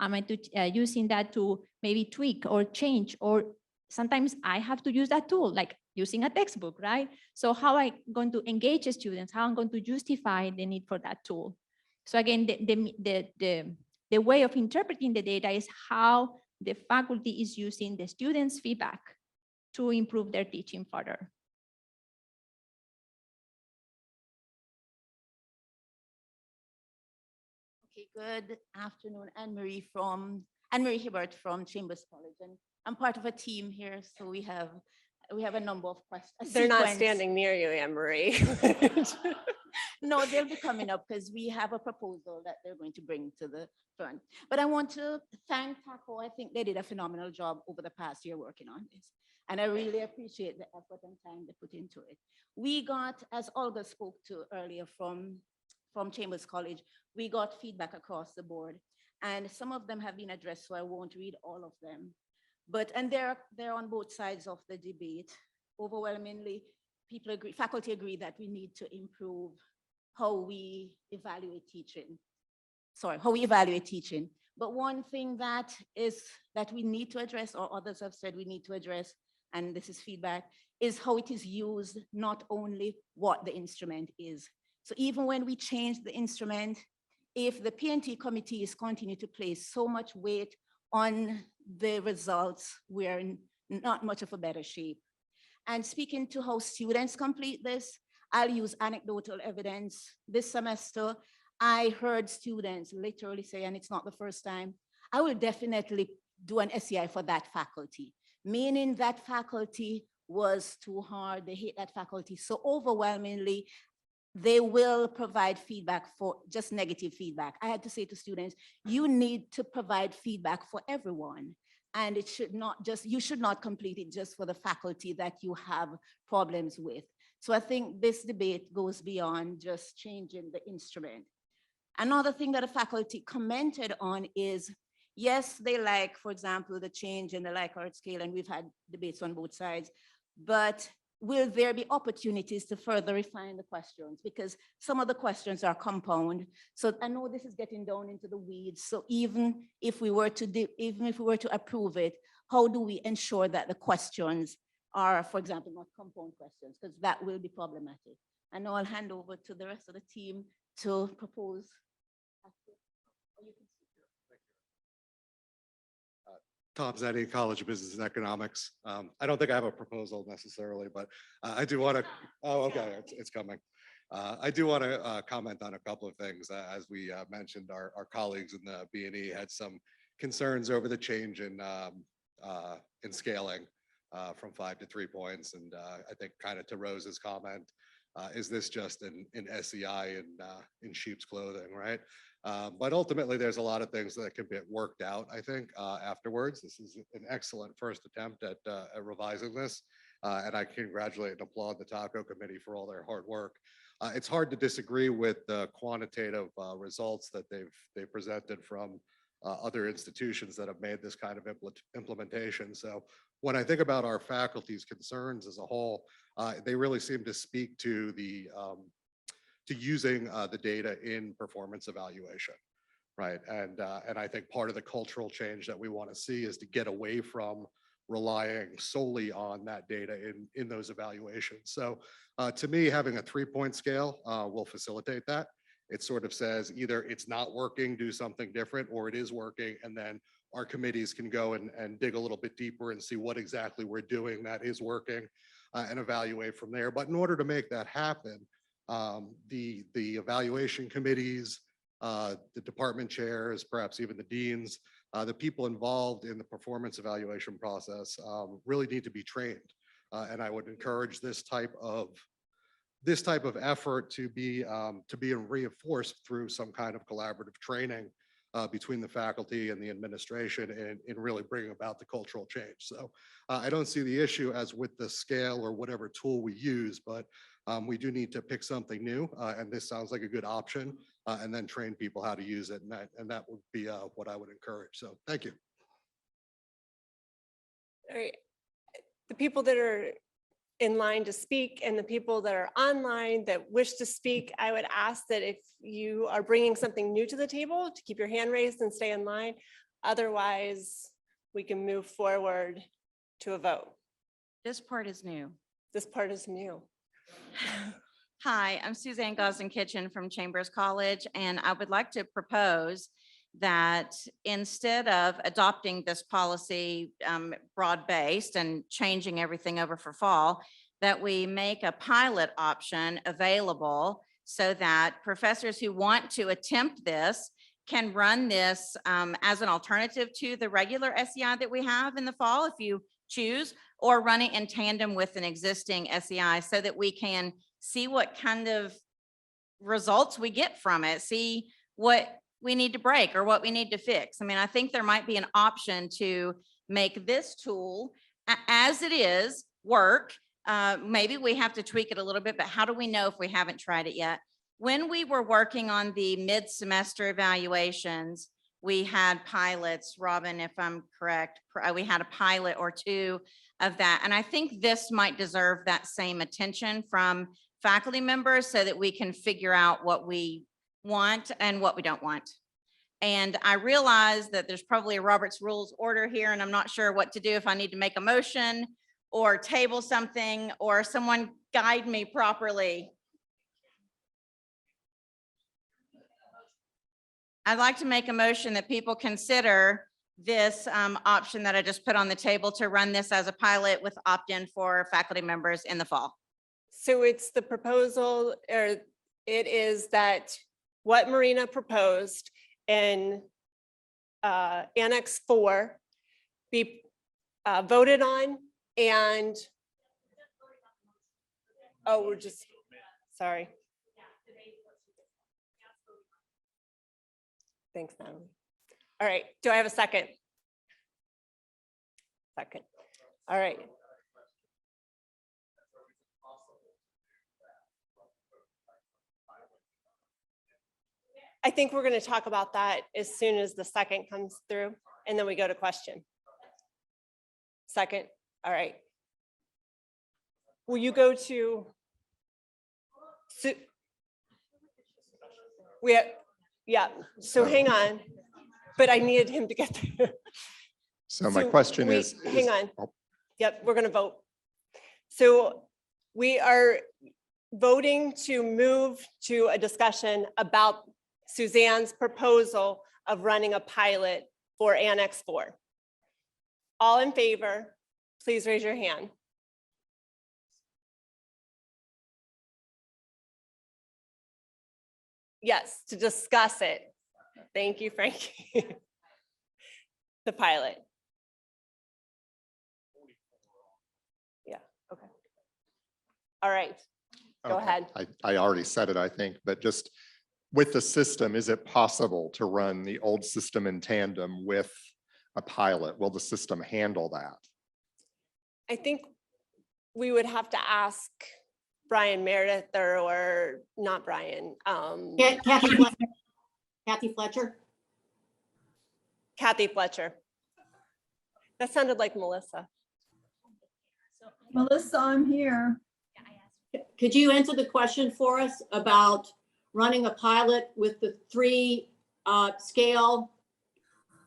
Am I using that to maybe tweak or change, or sometimes I have to use that tool, like using a textbook, right? So how am I going to engage the students? How I'm going to justify the need for that tool? So again, the way of interpreting the data is how the faculty is using the students' feedback to improve their teaching further. Okay, good afternoon. Anne-Marie Hibbert from Chambers College, and I'm part of a team here, so we have a number of questions. They're not standing near you, Anne-Marie. No, they'll be coming up because we have a proposal that they're going to bring to the front. But I want to thank TACO. I think they did a phenomenal job over the past year working on this. And I really appreciate the effort and time they put into it. We got, as Olga spoke to earlier from Chambers College, we got feedback across the board. And some of them have been addressed, so I won't read all of them. And they're on both sides of the debate. Overwhelmingly, faculty agree that we need to improve how we evaluate teaching. But one thing that we need to address, or others have said we need to address, and this is feedback, is how it is used, not only what the instrument is. So even when we change the instrument, if the P&T committees continue to place so much weight on the results, we're in not much of a better shape. And speaking to how students complete this, I'll use anecdotal evidence. This semester, I heard students literally say, and it's not the first time, I will definitely do an SEI for that faculty, meaning that faculty was too hard, they hate that faculty. So overwhelmingly, they will provide feedback for just negative feedback. I had to say to students, you need to provide feedback for everyone. And it should not just, you should not complete it just for the faculty that you have problems with. So I think this debate goes beyond just changing the instrument. Another thing that the faculty commented on is, yes, they like, for example, the change in the Likert scale, and we've had debates on both sides, but will there be opportunities to further refine the questions? Because some of the questions are compound. So I know this is getting down into the weeds. So even if we were to approve it, how do we ensure that the questions are, for example, not compound questions? Because that will be problematic. And now I'll hand over to the rest of the team to propose. Tom Zenny, College of Business and Economics. I don't think I have a proposal necessarily, but I do want to, oh, okay, it's coming. I do want to comment on a couple of things. As we mentioned, our colleagues in the B&E had some concerns over the change in scaling from 5 to 3 points. And I think kind of to Rose's comment, is this just an SEI in sheep's clothing, right? But ultimately, there's a lot of things that can get worked out, I think, afterwards. This is an excellent first attempt at revising this. And I congratulate and applaud the TACO committee for all their hard work. It's hard to disagree with the quantitative results that they've presented from other institutions that have made this kind of implementation. So when I think about our faculty's concerns as a whole, they really seem to speak to the to using the data in performance evaluation, right? And I think part of the cultural change that we want to see is to get away from relying solely on that data in those evaluations. So to me, having a 3-point scale will facilitate that. It sort of says either it's not working, do something different, or it is working, and then our committees can go and dig a little bit deeper and see what exactly we're doing that is working and evaluate from there. But in order to make that happen, the evaluation committees, the department chairs, perhaps even the deans, the people involved in the performance evaluation process really need to be trained. And I would encourage this type of effort to be reinforced through some kind of collaborative training between the faculty and the administration in really bringing about the cultural change. So I don't see the issue as with the scale or whatever tool we use, but we do need to pick something new. And this sounds like a good option, and then train people how to use it. And that would be what I would encourage. So thank you. All right. The people that are in line to speak and the people that are online that wish to speak, I would ask that if you are bringing something new to the table, to keep your hand raised and stay in line. Otherwise, we can move forward to a vote. This part is new. This part is new. Hi, I'm Suzanne Gosden Kitchen from Chambers College, and I would like to propose that instead of adopting this policy broad-based and changing everything over for fall, that we make a pilot option available so that professors who want to attempt this can run this as an alternative to the regular SEI that we have in the fall, if you choose, or run it in tandem with an existing SEI so that we can see what kind of results we get from it, see what we need to break or what we need to fix. I mean, I think there might be an option to make this tool as it is work. Maybe we have to tweak it a little bit, but how do we know if we haven't tried it yet? When we were working on the mid-semester evaluations, we had pilots, Robin, if I'm correct, we had a pilot or two of that. And I think this might deserve that same attention from faculty members so that we can figure out what we want and what we don't want. And I realize that there's probably a Robert's Rules order here, and I'm not sure what to do, if I need to make a motion or table something, or someone guide me properly. I'd like to make a motion that people consider this option that I just put on the table to run this as a pilot with opt-in for faculty members in the fall. So it's the proposal, or it is that what Marina proposed in Annex 4 be voted on, and oh, we're just, sorry. Thanks, Natalie. All right, do I have a second? Second. All right. I think we're going to talk about that as soon as the second comes through, and then we go to question. Second, all right. Will you go to? Yeah, so hang on, but I needed him to get there. So my question is. Hang on. Yep, we're going to vote. So we are voting to move to a discussion about Suzanne's proposal of running a pilot for Annex 4. All in favor, please raise your hand. Yes, to discuss it. Thank you, Frankie. The pilot. Yeah, okay. All right, go Okay. ahead. I already said it, I think, but just with the system, is it possible to run the old system in tandem with a pilot? Will the system handle that? I think we would have to ask Brian Meredith or not Brian. Kathy Fletcher. Kathy Fletcher. Kathy Fletcher. That sounded like Melissa. Melissa, I'm here. Could you answer the question for us about running a pilot with the 3 scale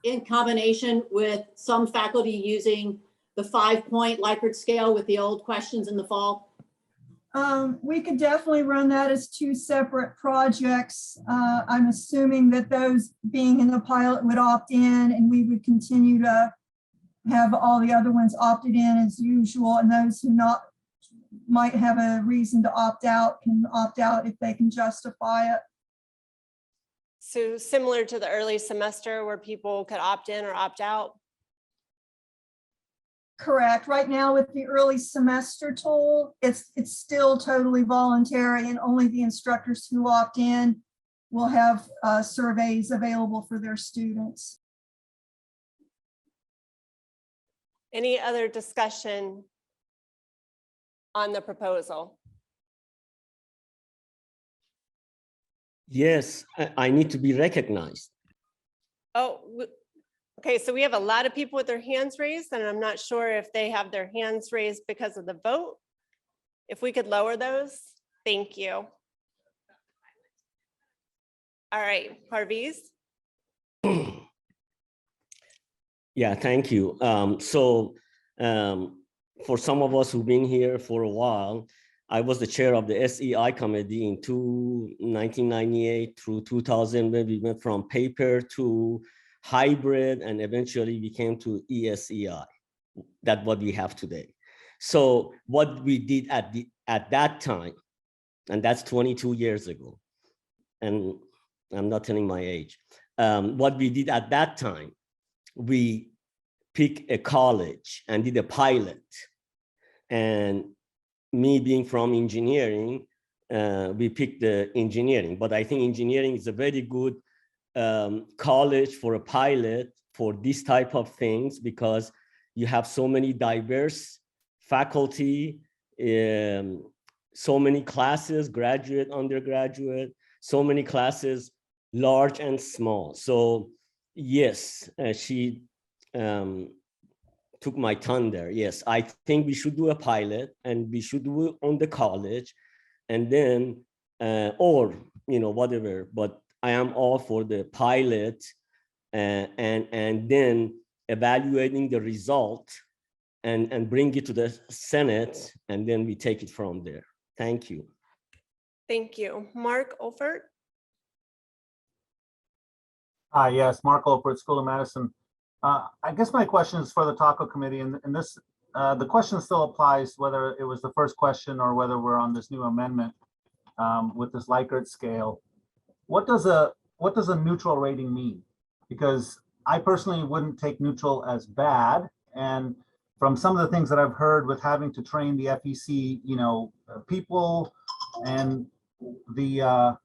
in combination with some faculty using the 5-point Likert scale with the old questions in the fall? We could definitely run that as 2 separate projects. I'm assuming that those being in the pilot would opt in, and we would continue to have all the other ones opted in as usual, and those who might have a reason to opt out can opt out if they can justify it. So similar to the early semester where people could opt in or opt out? Correct. Right now with the early semester tool, it's still totally voluntary, and only the instructors who opt in will have surveys available for their students. Any other discussion on the proposal? Yes, I need to be recognized. Oh, okay, so we have a lot of people with their hands raised, and I'm not sure if they have their hands raised because of the vote. If we could lower those, thank you. All right, Parviz. Yeah, thank you. For some of us who've been here for a while, I was the chair of the SEI committee in 1998 through 2000, when we went from paper to hybrid and eventually we came to ESEI. That's what we have today. So what we did at that time, and that's 22 years ago, and I'm not telling my age. What we did at that time, we picked a college and did a pilot. And me being from engineering, we picked the engineering. But I think engineering is a very good college for a pilot for this type of things, because you have so many diverse faculty, so many classes, graduate, undergraduate, so many classes, large and small. So yes, she took my thunder. Yes, I think we should do a pilot, and we should do it on the college, and then, or, whatever, but I am all for the pilot, and then evaluating the result and bring it to the Senate, and then we take it from there. Thank you. Thank you. Mark Olfert. Hi, yes, Mark Olfert, School of Medicine. I guess my question is for the TACO committee, and this, the question still applies whether it was the first question or whether we're on this new amendment with this Likert scale. What does a neutral rating mean? Because I personally wouldn't take neutral as bad, and from some of the things that I've heard with having to train the FEC, people and the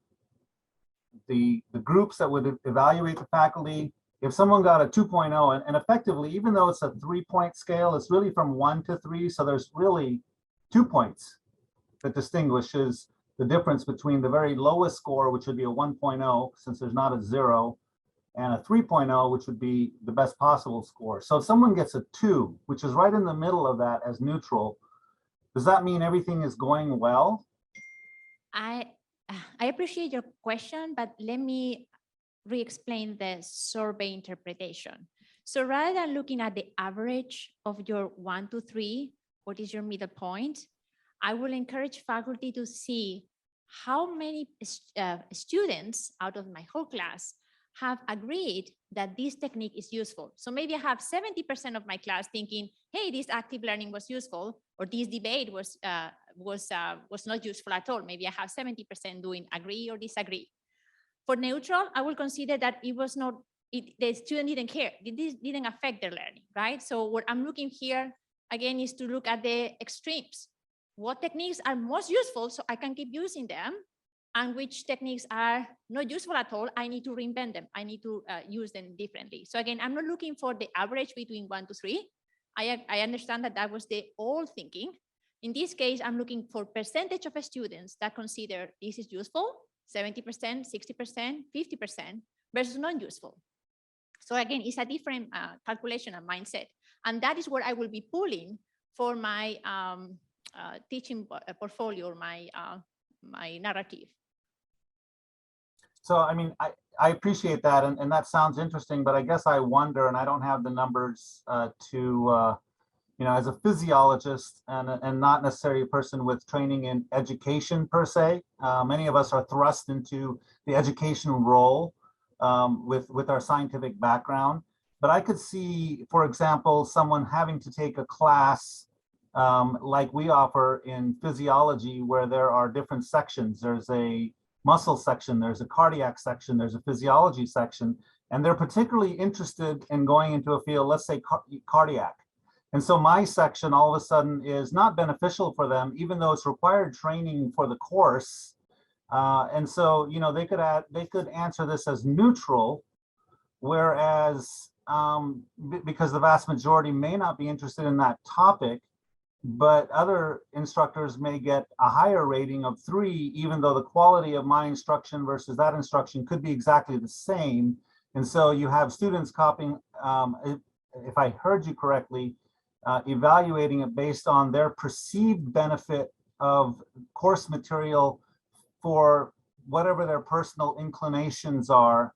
groups that would evaluate the faculty, if someone got a 2.0, and effectively, even though it's a 3-point scale, it's really from 1 to 3. So there's really 2 points that distinguishes the difference between the very lowest score, which would be a 1.0, since there's not a 0, and a 3.0, which would be the best possible score. So if someone gets a 2, which is right in the middle of that as neutral, does that mean everything is going well? I appreciate your question, but let me re-explain the survey interpretation. So rather than looking at the average of your 1 to 3, what is your middle point, I will encourage faculty to see how many students out of my whole class have agreed that this technique is useful. So maybe I have 70% of my class thinking, hey, this active learning was useful, or this debate was not useful at all. Maybe I have 70% doing agree or disagree. For neutral, I will consider that it was not, the student didn't care. This didn't affect their learning, right? So what I'm looking here, again, is to look at the extremes. What techniques are most useful so I can keep using them, and which techniques are not useful at all, I need to reinvent them. I need to use them differently. So again, I'm not looking for the average between 1 to 3. I understand that that was the old thinking. In this case, I'm looking for percentage of students that consider this is useful, 70%, 60%, 50% versus non-useful. So again, it's a different calculation and mindset. And that is what I will be pulling for my teaching portfolio, or my narrative. So, I mean, I appreciate that, and that sounds interesting, but I guess I wonder, and I don't have the numbers you know, as a physiologist and not necessarily a person with training in education per se, many of us are thrust into the education role with our scientific background. But I could see, for example, someone having to take a class like we offer in physiology, where there are different sections. There's a muscle section, there's a cardiac section, there's a physiology section, and they're particularly interested in going into a field, let's say cardiac. And so my section all of a sudden is not beneficial for them, even though it's required training for the course. And so, you know, they could answer this as neutral, whereas because the vast majority may not be interested in that topic, but other instructors may get a higher rating of 3, even though the quality of my instruction versus that instruction could be exactly the same. And so you have students copying, if I heard you correctly, evaluating it based on their perceived benefit of course material for whatever their personal inclinations are.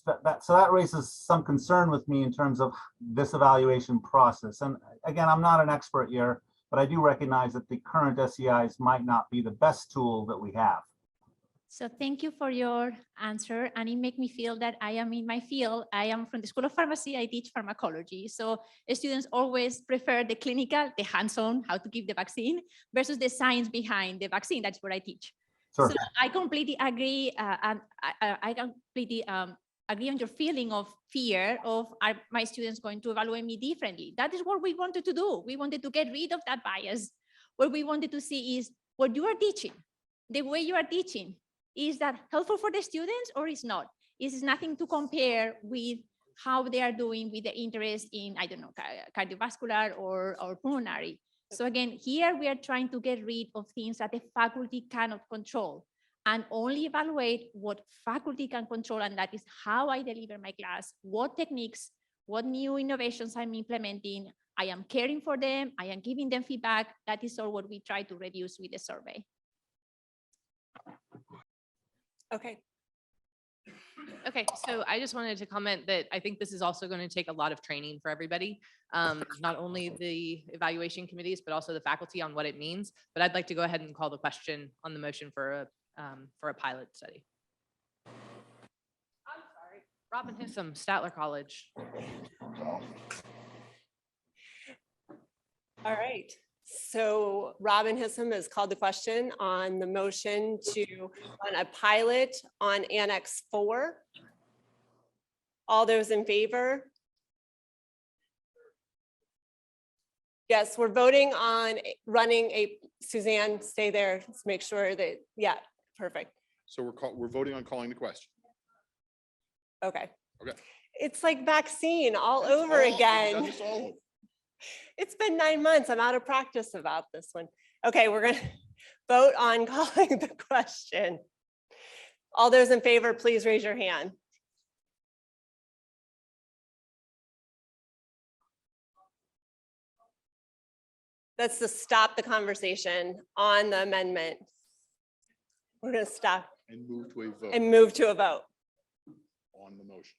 So that raises some concern with me in terms of this evaluation process. And again, I'm not an expert here, but I do recognize that the current SEIs might not be the best tool that we have. So thank you for your answer. And it makes me feel that I am in my field. I am from the School of Pharmacy. I teach pharmacology. So students always prefer the clinical, the hands-on, how to give the vaccine, versus the science behind the vaccine. That's what I teach. Sure. So I completely agree. And I completely agree on your feeling of fear of, are my students going to evaluate me differently? That is what we wanted to do. We wanted to get rid of that bias. What we wanted to see is what you are teaching, the way you are teaching. Is that helpful for the students or is not? Is nothing to compare with how they are doing with the interest in, I don't know, cardiovascular or pulmonary. So again, here we are trying to get rid of things that the faculty cannot control and only evaluate what faculty can control. And that is how I deliver my class, what techniques, what new innovations I'm implementing. I am caring for them. I am giving them feedback. That is all what we try to reduce with the survey. Okay. Okay, so I just wanted to comment that I think this is also going to take a lot of training for everybody, not only the evaluation committees, but also the faculty on what it means. But I'd like to go ahead and call the question on the motion for a pilot study. I'm sorry, Robin Hissom, Statler College. All right. So Robin Hissom has called the question on the motion to run a pilot on Annex 4. All those in favor? Yes, we're voting on running a, Suzanne, stay there. Let's make sure that, yeah, perfect. So we're voting on calling the question. Okay. Okay. It's like vaccine all over again. It's been 9 months. I'm out of practice about this one. Okay, we're going to vote on calling the question. All those in favor, please raise your hand. That's to stop the conversation on the amendment. We're going to stop And move to a vote. and move to a vote. On the motion.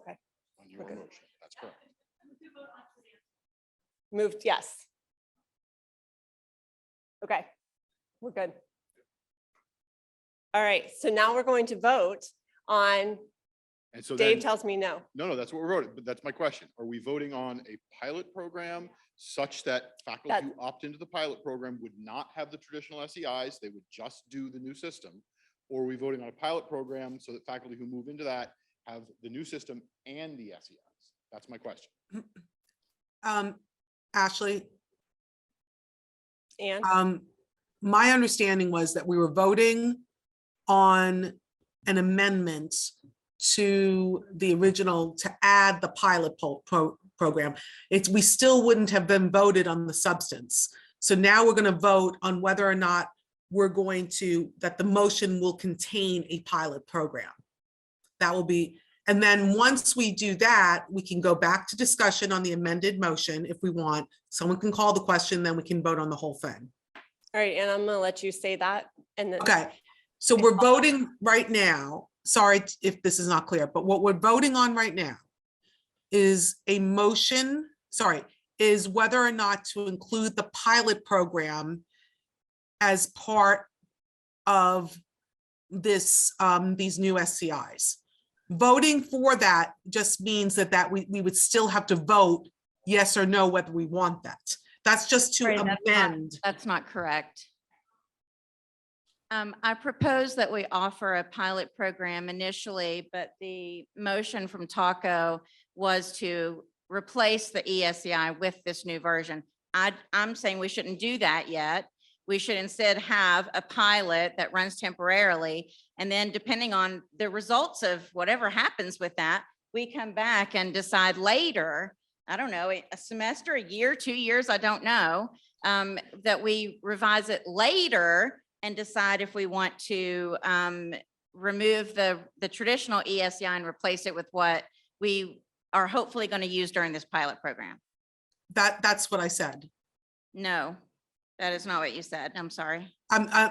Okay. On your motion, that's correct. Moved, yes. Okay, we're good. All right, so now we're going to vote on, And so Dave then, tells me no. no, that's what we're voting, but that's my question. Are we voting on a pilot program such that faculty That- who opt into the pilot program would not have the traditional SEIs, they would just do the new system? Or are we voting on a pilot program so that faculty who move into that have the new system and the SEIs? That's my question. Ashley, And my understanding was that we were voting on an amendment to the original to add the pilot program. We still wouldn't have been voted on the substance. So now we're going to vote on whether or not we're going to, that the motion will contain a pilot program. That will be, and then once we do that, we can go back to discussion on the amended motion if we want. Someone can call the question, then we can vote on the whole thing. all right, and I'm gonna let you say that. And then, Okay, so we're voting right now. Sorry if this is not clear, but what we're voting on right now is a motion, is whether or not to include the pilot program as part of this, these new SCIs. Voting for that just means that we would still have to vote yes or no whether we want that. That's just to amend. That's not correct. I propose that we offer a pilot program initially, but the motion from Taco was to replace the ESEI with this new version. I'm saying we shouldn't do that yet. We should instead have a pilot that runs temporarily. And then depending on the results of whatever happens with that, we come back and decide later, I don't know, a semester, a year, 2 years, I don't know, that we revise it later and decide if we want to remove the traditional ESEI and replace it with what we are hopefully going to use during this pilot program. That's what I said. No, that is not what you said. I'm sorry.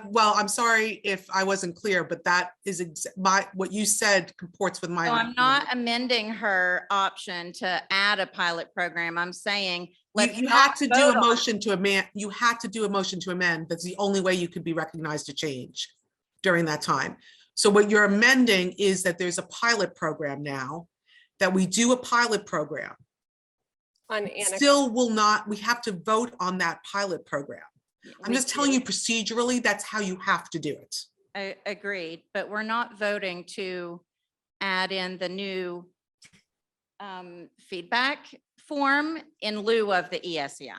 Well, I'm sorry if I wasn't clear, but that is what you said comports with my. So I'm not amending her option to add a pilot program. I'm saying You had to do a motion to amend. You had to do a motion to amend. That's the only way you could be recognized to change during that time. So what you're amending is that there's a pilot program now, that we do a pilot program. on Annex. Still will not, we have to vote on that pilot program. I'm just telling you procedurally, that's how you have to do it. I agreed, but we're not voting to add in the new feedback form in lieu of the ESEI.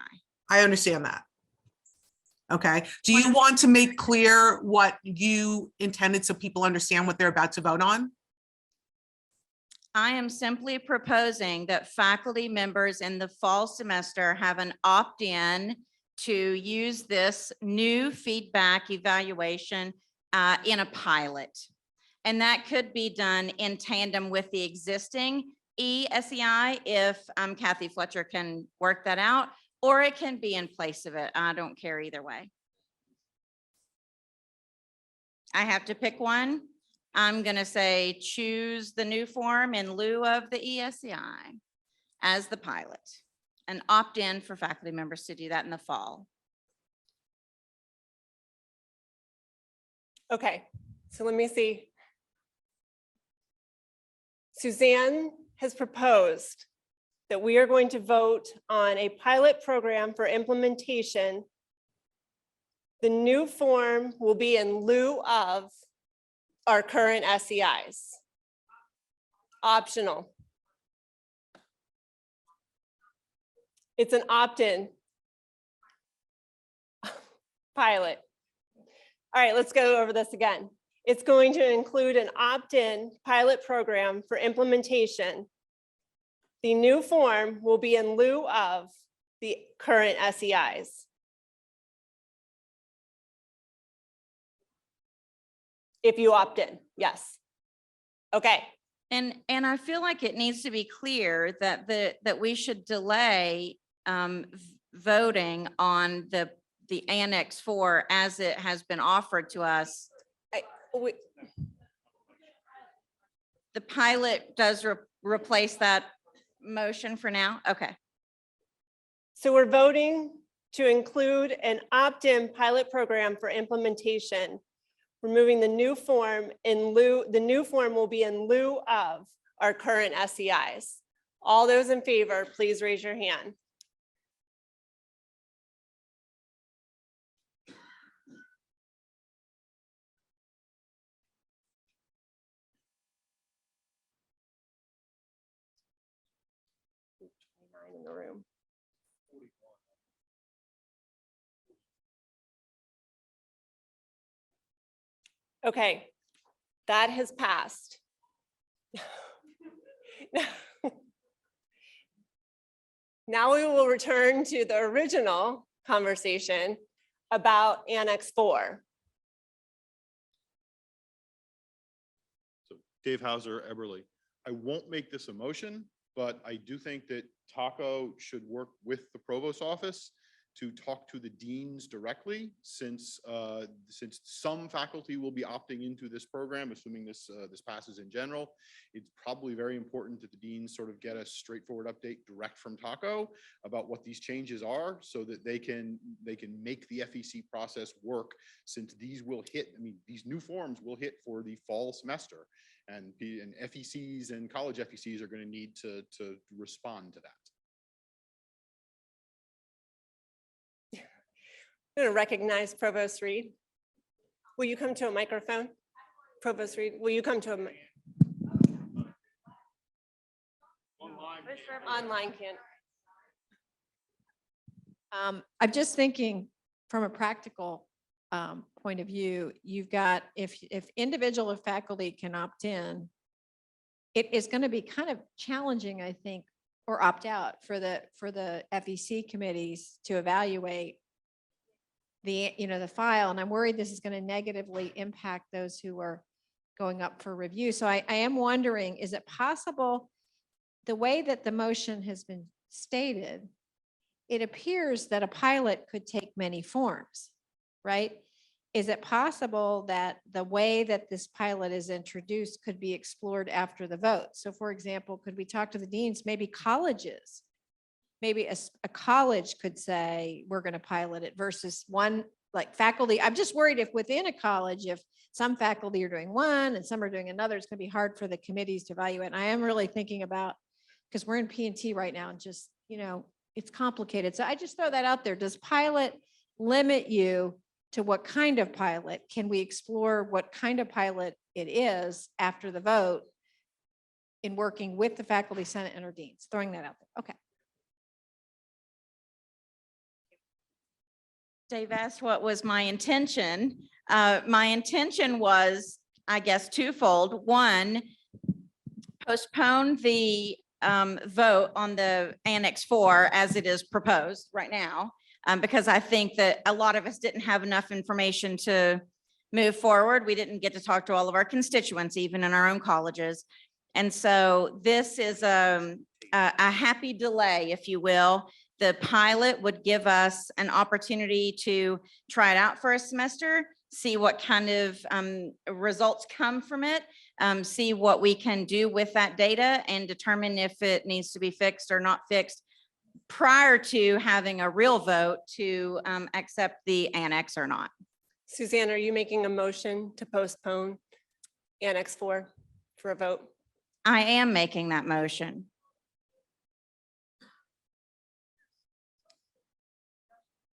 I understand that. Okay, do you want to make clear what you intended so people understand what they're about to vote on? I am simply proposing that faculty members in the fall semester have an opt-in to use this new feedback evaluation in a pilot. And that could be done in tandem with the existing ESEI if Kathy Fletcher can work that out, or it can be in place of it. I don't care either way. I have to pick one. I'm going to say choose the new form in lieu of the ESEI as the pilot and opt in for faculty members to do that in the fall. Okay, so let me see. Suzanne has proposed that we are going to vote on a pilot program for implementation. The new form will be in lieu of our current SEIs. Optional. It's an opt-in pilot. All right, let's go over this again. It's going to include an opt-in pilot program for implementation. The new form will be in lieu of the current SEIs. If you opt in, yes. Okay. And I feel like it needs to be clear that that we should delay voting on the Annex 4 as it has been offered to us. The pilot does replace that motion for now? Okay. So we're voting to include an opt-in pilot program for implementation We're moving the new form the new form will be in lieu of our current SEIs. All those in favor, please raise your hand. In the room. Okay, that has passed. Now we will return to the original conversation about Annex 4. So Dave Hauser, Eberly. I won't make this a motion, but I do think that Taco should work with the Provost's office to talk to the deans directly, since some faculty will be opting into this program, assuming this passes in general. It's probably very important that the deans sort of get a straightforward update direct from Taco about what these changes are, so that they can make the FEC process work, since these will hit, I mean, these new forms will hit for the fall semester, and FECs and college FECs are going to need to respond to that. I'm going to recognize Provost Reed. Will you come to a microphone? Provost Reed, will you come to a online can't. I'm just thinking from a practical point of view, you've got, if individual or faculty can opt in, it is going to be kind of challenging, I think, or opt out for the FEC committees to evaluate the file. And I'm worried this is going to negatively impact those who are going up for review. So I am wondering, is it possible, the way that the motion has been stated, it appears that a pilot could take many forms, right? Is it possible that the way that this pilot is introduced could be explored after the vote? So for example, could we talk to the deans, maybe colleges? Maybe a college could say, we're going to pilot it, versus one, like faculty. I'm just worried if within a college, if some faculty are doing one and some are doing another, it's going to be hard for the committees to evaluate. And I am really thinking about, because we're in P&T right now, and just, it's complicated. So I just throw that out there. Does pilot limit you to what kind of pilot? Can we explore what kind of pilot it is after the vote in working with the faculty, senate, and our deans? Throwing that out there. Okay. Dave asked what was my intention. My intention was, I guess, twofold. One, postpone the vote on the Annex 4 as it is proposed right now, because I think that a lot of us didn't have enough information to move forward. We didn't get to talk to all of our constituents, even in our own colleges. And so this is a happy delay, if you will. The pilot would give us an opportunity to try it out for a semester, see what kind of results come from it, see what we can do with that data, and determine if it needs to be fixed or not fixed prior to having a real vote to accept the annex or not. Suzanne, are you making a motion to postpone Annex 4 for a vote? I am making that motion.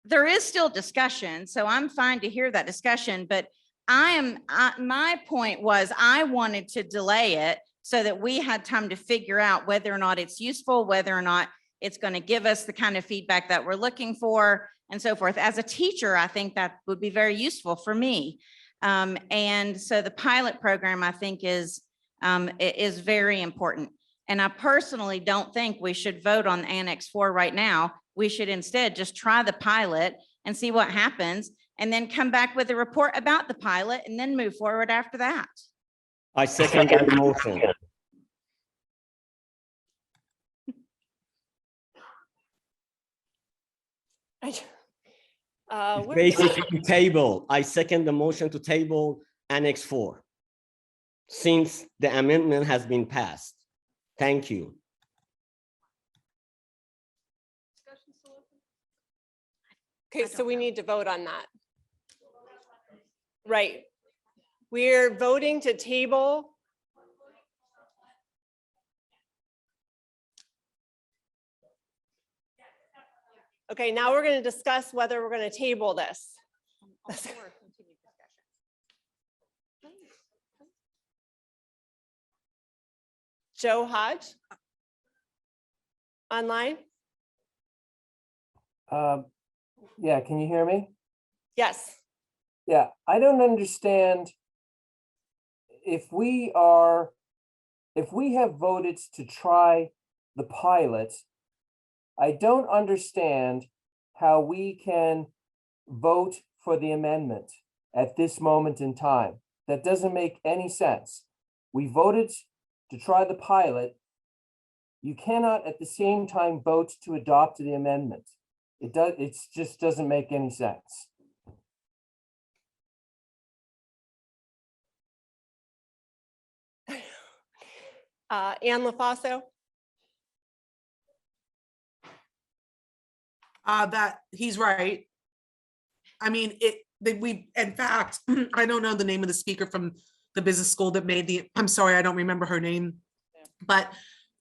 There is still discussion, so I'm fine to hear that discussion, but my point was I wanted to delay it so that we had time to figure out whether or not it's useful, whether or not it's going to give us the kind of feedback that we're looking for, and so forth. As a teacher, I think that would be very useful for me. And so the pilot program, I think, is very important. And I personally don't think we should vote on Annex 4 right now. We should instead just try the pilot and see what happens, and then come back with a report about the pilot and then move forward after that. I second that motion. Basically table. I second the motion to table Annex 4 since the amendment has been passed. Thank you. Okay, so we need to vote on that. Right. We're voting to table. Okay, now we're going to discuss whether we're going to table this. Joe Hodge? Online? Yeah, can you hear me? Yes. Yeah, I don't understand if we have voted to try the pilot, I don't understand how we can vote for the amendment at this moment in time. That doesn't make any sense. We voted to try the pilot. You cannot at the same time vote to adopt the amendment. It just doesn't make any sense. Ann LaFaso? That he's right. I mean, in fact, I don't know the name of the speaker from the business school that made I'm sorry, I don't remember her name. But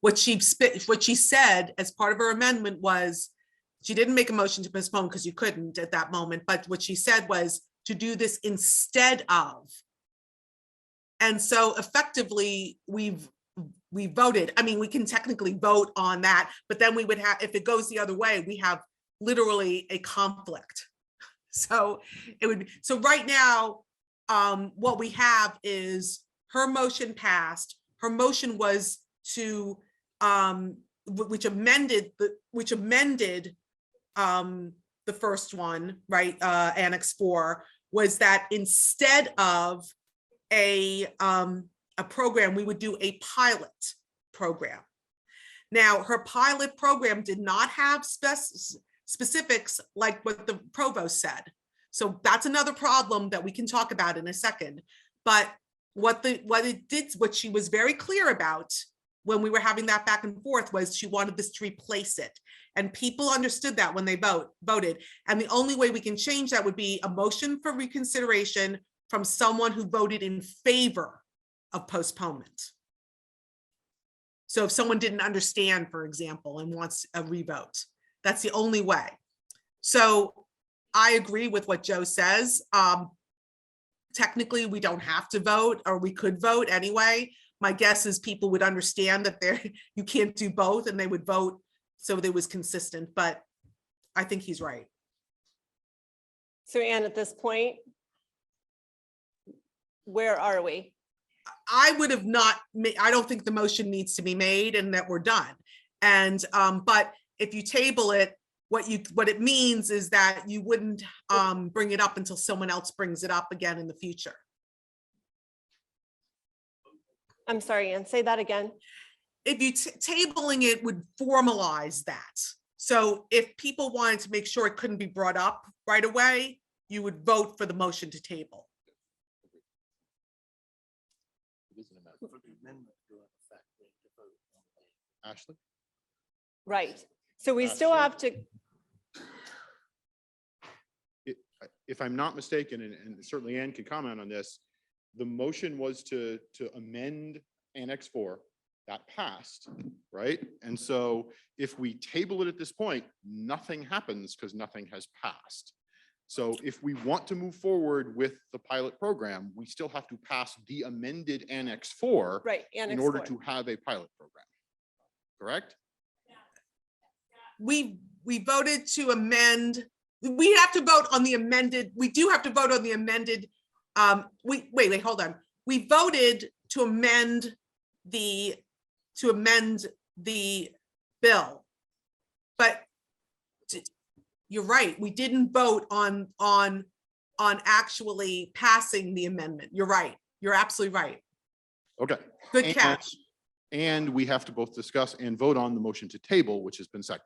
what she said as part of her amendment was, she didn't make a motion to postpone because you couldn't at that moment, but what she said was to do this instead of. And so effectively, we voted. I mean, we can technically vote on that, but then we would have, if it goes the other way, we have literally a conflict. So it would be, so right now, what we have is her motion passed. Her motion was to, which amended the first one, right? Annex 4 was that instead of a program, we would do a pilot program. Now, her pilot program did not have specifics like what the provost said. So that's another problem that we can talk about in a second. But what she was very clear about when we were having that back and forth was she wanted this to replace it. And people understood that when they voted. And the only way we can change that would be a motion for reconsideration from someone who voted in favor of postponement. So if someone didn't understand, for example, and wants a revote, that's the only way. So I agree with what Joe says. Technically, we don't have to vote, or we could vote anyway. My guess is people would understand that you can't do both, and they would vote so that it was consistent, but I think he's right. So Anne, at this point, where are we? I would have not, I don't think the motion needs to be made and that we're done. And, but if you table it, what it means is that you wouldn't bring it up until someone else brings it up again in the future. I'm sorry, Ann, say that again. If you tabling it would formalize that. So if people wanted to make sure it couldn't be brought up right away, you would vote for the motion to table. Ashley? Right. So we still have to. If I'm not mistaken, and certainly Ann can comment on this, the motion was to amend Annex 4. That passed, right? And so if we table it at this point, nothing happens because nothing has passed. So if we want to move forward with the pilot program, we still have to pass the amended Annex 4 in order to have a pilot program, correct? We voted to amend, we have to vote on the amended, we do have to vote on the amended, wait, hold on. We voted to amend the bill, but you're right, we didn't vote on actually passing the amendment. You're right, you're absolutely right. Okay. Good catch. And we have to both discuss and vote on the motion to table, which has been seconded.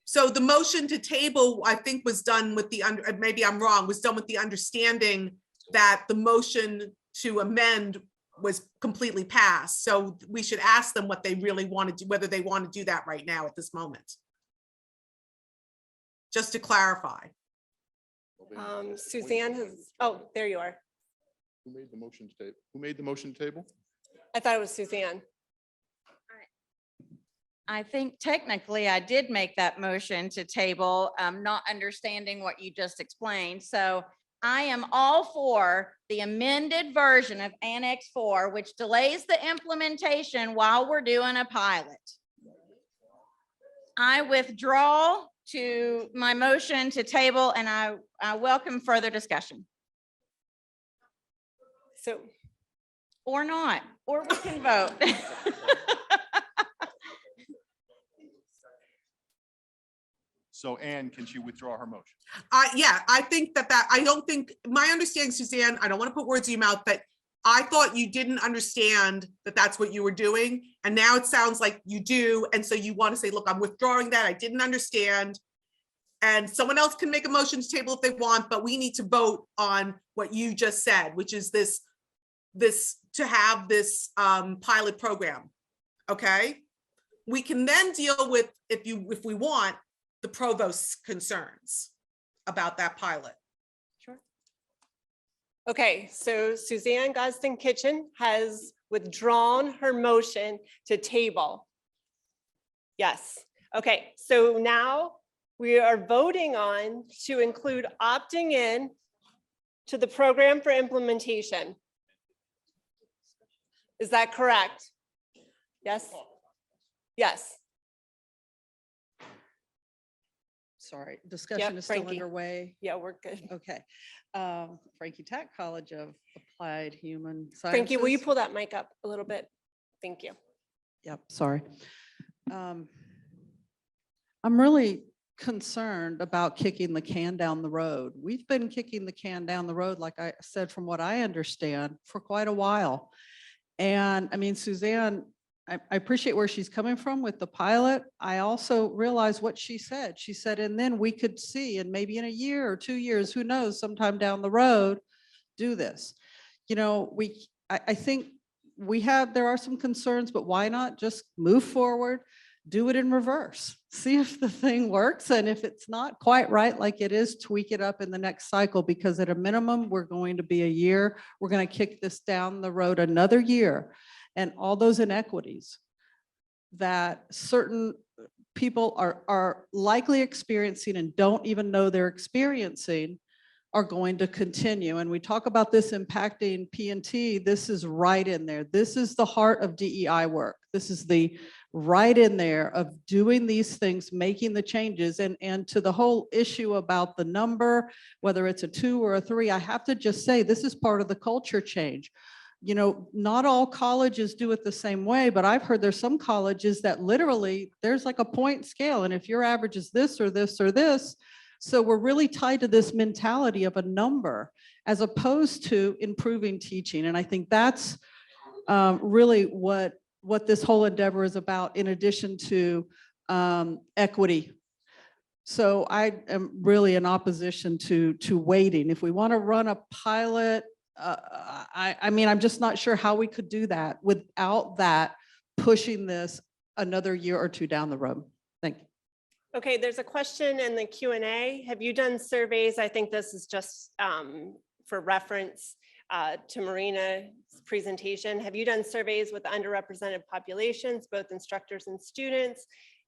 So the motion to table, I think, was done with the, maybe I'm wrong, was done with the understanding that the motion to amend was completely passed. So we should ask them what they really want to do, whether they want to do that right now at this moment. Just to clarify. Suzanne has, oh, there you are. Who made the motion to table? Who made the motion to table? I thought it was Suzanne. I think technically I did make that motion to table, not understanding what you just explained. So I am all for the amended version of Annex 4, which delays the implementation while we're doing a pilot. I withdraw to my motion to table, and I welcome further discussion. So, or not, or we can vote. So Anne, can she withdraw her motion? Yeah, I think that I don't think, my understanding, Suzanne, I don't want to put words in your mouth, but I thought you didn't understand that that's what you were doing. And now it sounds like you do. And so you want to say, look, I'm withdrawing that. I didn't understand. And someone else can make a motion to table if they want, but we need to vote on what you just said, which is this to have this pilot program. Okay. We can then deal with, if we want, the provost's concerns about that pilot. Sure. Okay, so Suzanne Gosden Kitchen has withdrawn her motion to table. Yes. Okay, so now we are voting on to include opting in to the program for implementation. Is that correct? Yes. Yes. Sorry, discussion is still Frankie. underway. Yeah, we're good. Okay. Frankie Tack, College of Applied Human Sciences. Frankie, will you pull that mic up a little bit? Thank you. Yep, sorry. I'm really concerned about kicking the can down the road. We've been kicking the can down the road, like I said, from what I understand, for quite a while. And I mean, Suzanne, I appreciate where she's coming from with the pilot. I also realize what she said. She said, and then we could see, and maybe in a year or 2 years, who knows, sometime down the road, do this. You know, I think there are some concerns, but why not just move forward, do it in reverse, see if the thing works. And if it's not quite right like it is, tweak it up in the next cycle, because at a minimum, we're going to be a year. We're going to kick this down the road another year. And all those inequities that certain people are likely experiencing and don't even know they're experiencing are going to continue. And we talk about this impacting P&T. This is right in there. This is the heart of DEI work. This is the right in there of doing these things, making the changes. And to the whole issue about the number, whether it's a 2 or a 3, I have to just say, this is part of the culture change. You know, not all colleges do it the same way, but I've heard there's some colleges that literally there's like a point scale. And if your average is this or this or this, so we're really tied to this mentality of a number as opposed to improving teaching. And I think that's really what this whole endeavor is about, in addition to equity. So I am really in opposition to waiting. If we want to run a pilot, I mean, I'm just not sure how we could do that without that pushing this another year or 2 down the road. Thank you. Okay, there's a question in the Q&A. Have you done surveys? I think this is just for reference to Marina's presentation. Have you done surveys with underrepresented populations, both instructors and students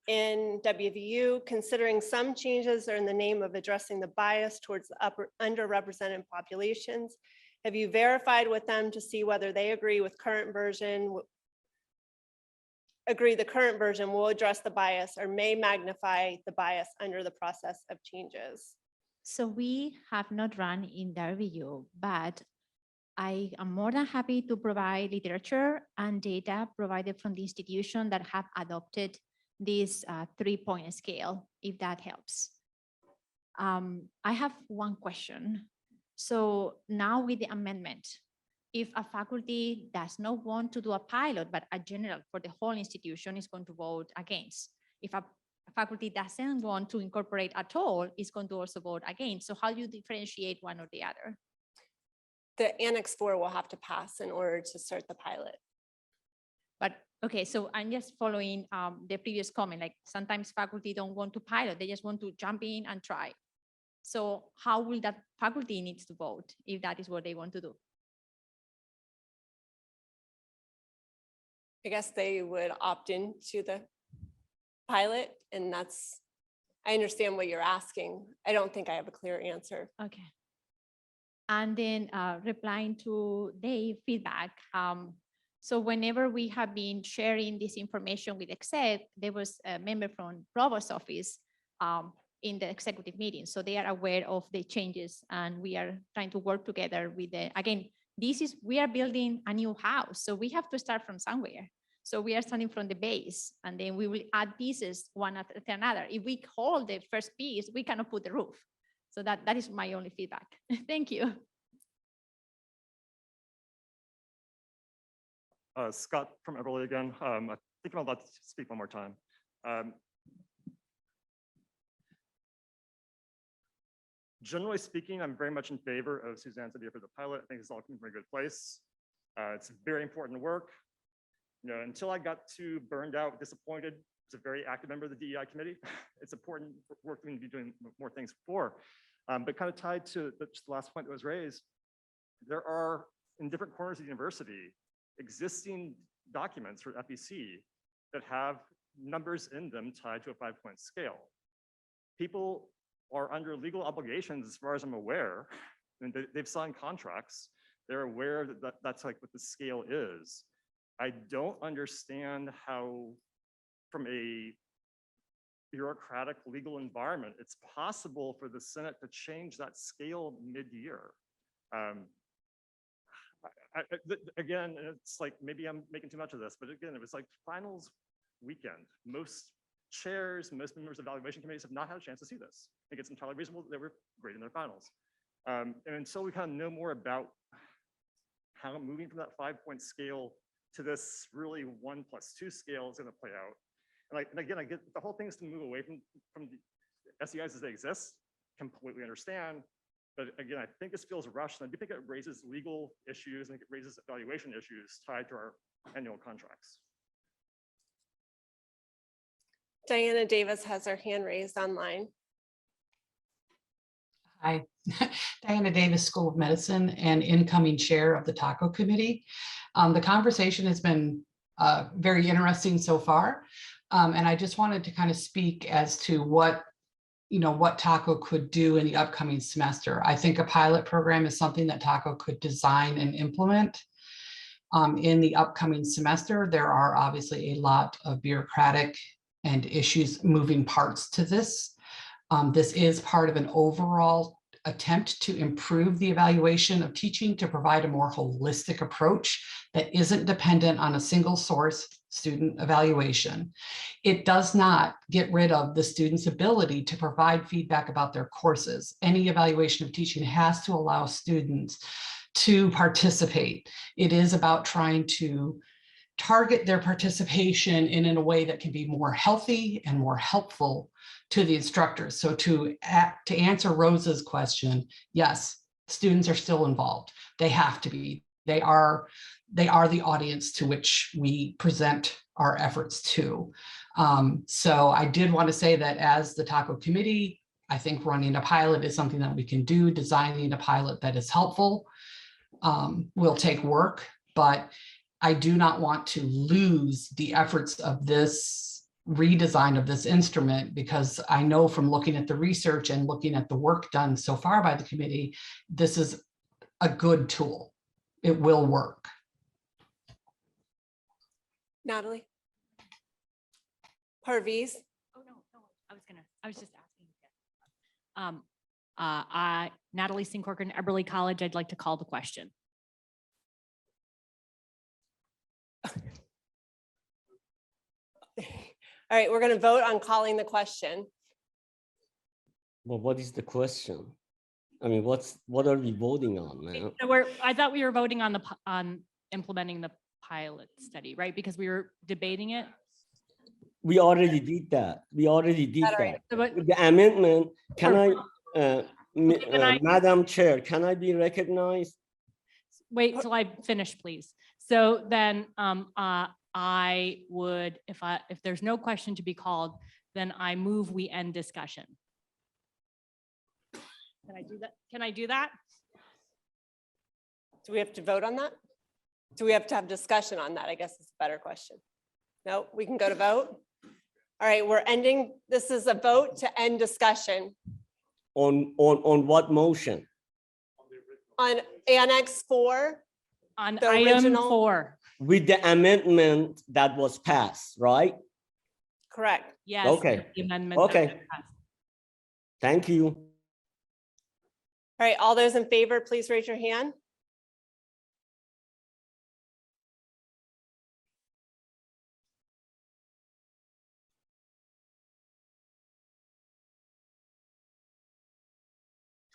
in WVU, considering some changes are in the name of addressing the bias towards the underrepresented populations? Have you verified with them to see whether they agree with the current version will address the bias or may magnify the bias under the process of changes? So we have not run in WVU, but I am more than happy to provide literature and data provided from the institution that have adopted this 3-point scale, if that helps. I have one question. So now with the amendment, if a faculty does not want to do a pilot, but a general for the whole institution is going to vote against. If a faculty doesn't want to incorporate at all, is going to also vote against. So how do you differentiate one or the other? The Annex 4 will have to pass in order to start the pilot. But okay, so I'm just following the previous comment, like sometimes faculty don't want to pilot, they just want to jump in and try. So how will that faculty needs to vote if that is what they want to do? I guess they would opt into the pilot, and that's, I understand what you're asking. I don't think I have a clear answer. Okay. And then replying to the feedback. So whenever we have been sharing this information with exec, there was a member from Provost's office in the executive meeting. So they are aware of the changes, and we are trying to work together with the, again, we are building a new house. So we have to start from somewhere. So we are starting from the base, and then we will add pieces one after another. If we hold the first piece, we cannot put the roof. So that is my only feedback. Thank you. Scott from Everly again. I think I'm allowed to speak one more time. Generally speaking, I'm very much in favor of Suzanne's idea for the pilot. I think it's all coming from a good place. It's very important work. You know, until I got too burned out, disappointed, as a very active member of the DEI committee, it's important work we need to be doing more things for. But kind of tied to the last point that was raised, there are, in different corners of the university, existing documents for FEC that have numbers in them tied to a 5-point scale. People are under legal obligations, as far as I'm aware, and they've signed contracts. They're aware that that's like what the scale is. I don't understand how, from a bureaucratic legal environment, it's possible for the Senate to change that scale mid-year. Again, it's like, maybe I'm making too much of this, but again, it was like finals weekend. Most chairs, most members of evaluation committees have not had a chance to see this. I think it's entirely reasonable that they were great in their finals. And until we kind of know more about how moving from that 5-point scale to this really 1+2 scale is going to play out. And again, I get the whole thing is to move away from the SEIs as they exist, completely understand. But again, I think this feels rushed, and I do think it raises legal issues, and it raises evaluation issues tied to our annual contracts. Diana Davis has her hand raised online. Hi, Diana Davis, School of Medicine and incoming chair of the TACO committee. The conversation has been very interesting so far. And I just wanted to kind of speak as to what TACO could do in the upcoming semester. I think a pilot program is something that TACO could design and implement in the upcoming semester. There are obviously a lot of bureaucratic and issues, moving parts to this. This is part of an overall attempt to improve the evaluation of teaching, to provide a more holistic approach that isn't dependent on a single source student evaluation. It does not get rid of the student's ability to provide feedback about their courses. Any evaluation of teaching has to allow students to participate. It is about trying to target their participation in a way that can be more healthy and more helpful to the instructors. So to answer Rosa's question, yes, students are still involved. They have to be. They are the audience to which we present our efforts to. So I did want to say that as the TACO committee, I think running a pilot is something that we can do. Designing a pilot that is helpful will take work, but I do not want to lose the efforts of this redesign of this instrument, because I know from looking at the research and looking at the work done so far by the committee, this is a good tool. It will work. Natalie? Parviz? Oh, no, I was just asking. Natalie Sincorkin, Eberly College, I'd like to call the question. All right, we're going to vote on calling the question. Well, what is the question? I mean, what are we voting on now? So I thought we were voting on implementing the pilot study, right? Because we were debating it. We already did that. Right. So, The amendment, Madam Chair, can I be recognized? Wait till I finish, please. So then I would, if there's no question to be called, then I move we end discussion. Can I do that? Can I do that? Do we have to vote on that? Do we have to have discussion on that? I guess is a better question. No, we can go to vote. All right, we're ending. This is a vote to end discussion On what motion? on Annex 4. On The item original- 4. With the amendment that was passed, right? Correct. Yes. Okay. the amendment that Okay. was passed. Thank you. All right, all those in favor, please raise your hand.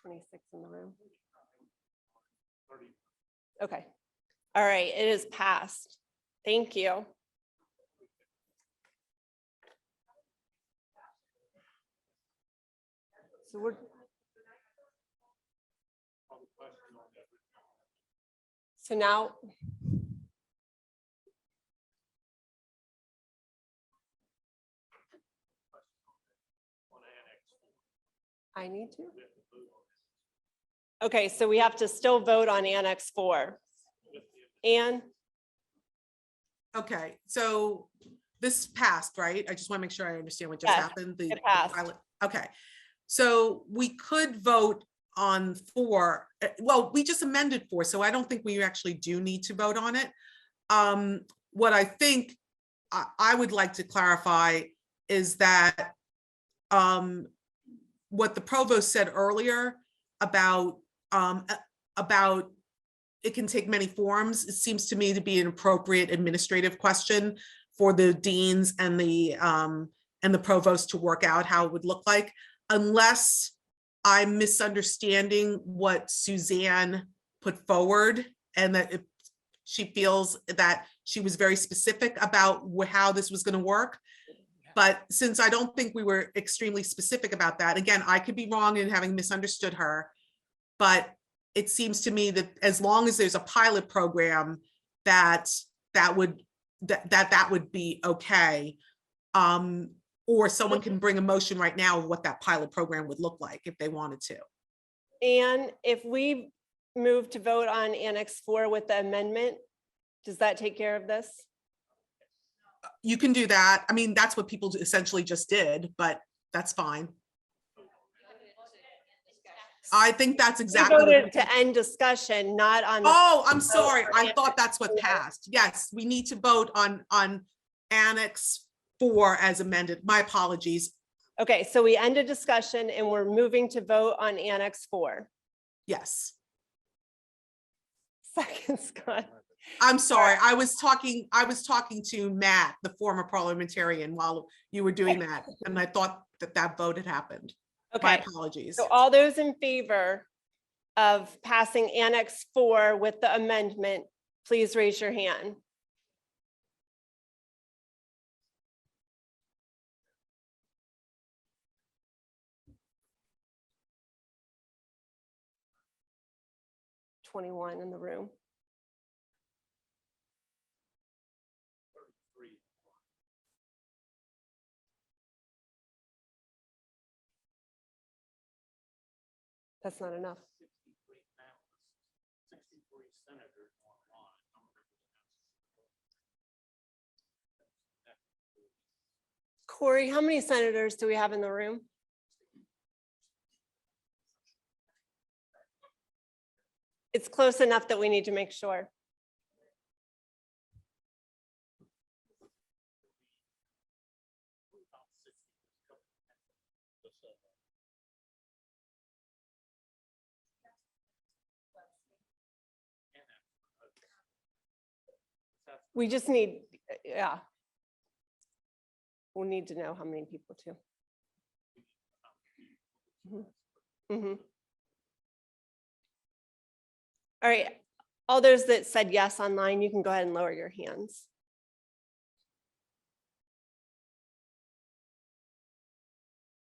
$26 in the room. Okay. All right, it is passed. Thank you. So now. I need to. Okay, so we have to still vote on Annex 4. Anne? Okay, so this passed, right? I just want to make sure I understand what just Yes, happened. The it passed. pilot. Okay, so we could vote on 4. Well, we just amended 4, so I don't think we actually do need to vote on it. What I think I would like to clarify is that what the provost said earlier about it can take many forms. It seems to me to be an appropriate administrative question for the deans and the provost to work out how it would look like, unless I'm misunderstanding what Suzanne put forward and that she feels that she was very specific about how this was going to work. But since I don't think we were extremely specific about that, again, I could be wrong in having misunderstood her, but it seems to me that as long as there's a pilot program, that would be okay. Or someone can bring a motion right now of what that pilot program would look like if they wanted to. And if we move to vote on Annex 4 with the amendment, does that take care of this? You can do that. I mean, that's what people essentially just did, but that's fine. I think that's We exactly. what voted we- to end discussion, not on. Oh, I'm sorry. I thought that's what passed. Yes, we need to vote on Annex 4 as amended. My apologies. Okay, so we ended discussion and we're moving to vote on Annex 4. Yes. Second, Scott. I'm sorry. I was talking to Matt, the former parliamentarian, while you were doing that, and I thought that vote had happened. My Okay, apologies. so all those in favor of passing Annex 4 with the amendment, please raise your hand. $21 in the room. That's not enough. Corey, how many senators do we have in the room? It's close enough that we need to make sure. We just need, yeah. We'll need to know how many people too. Mhm. All right, all those that said yes online, you can go ahead and lower your hands.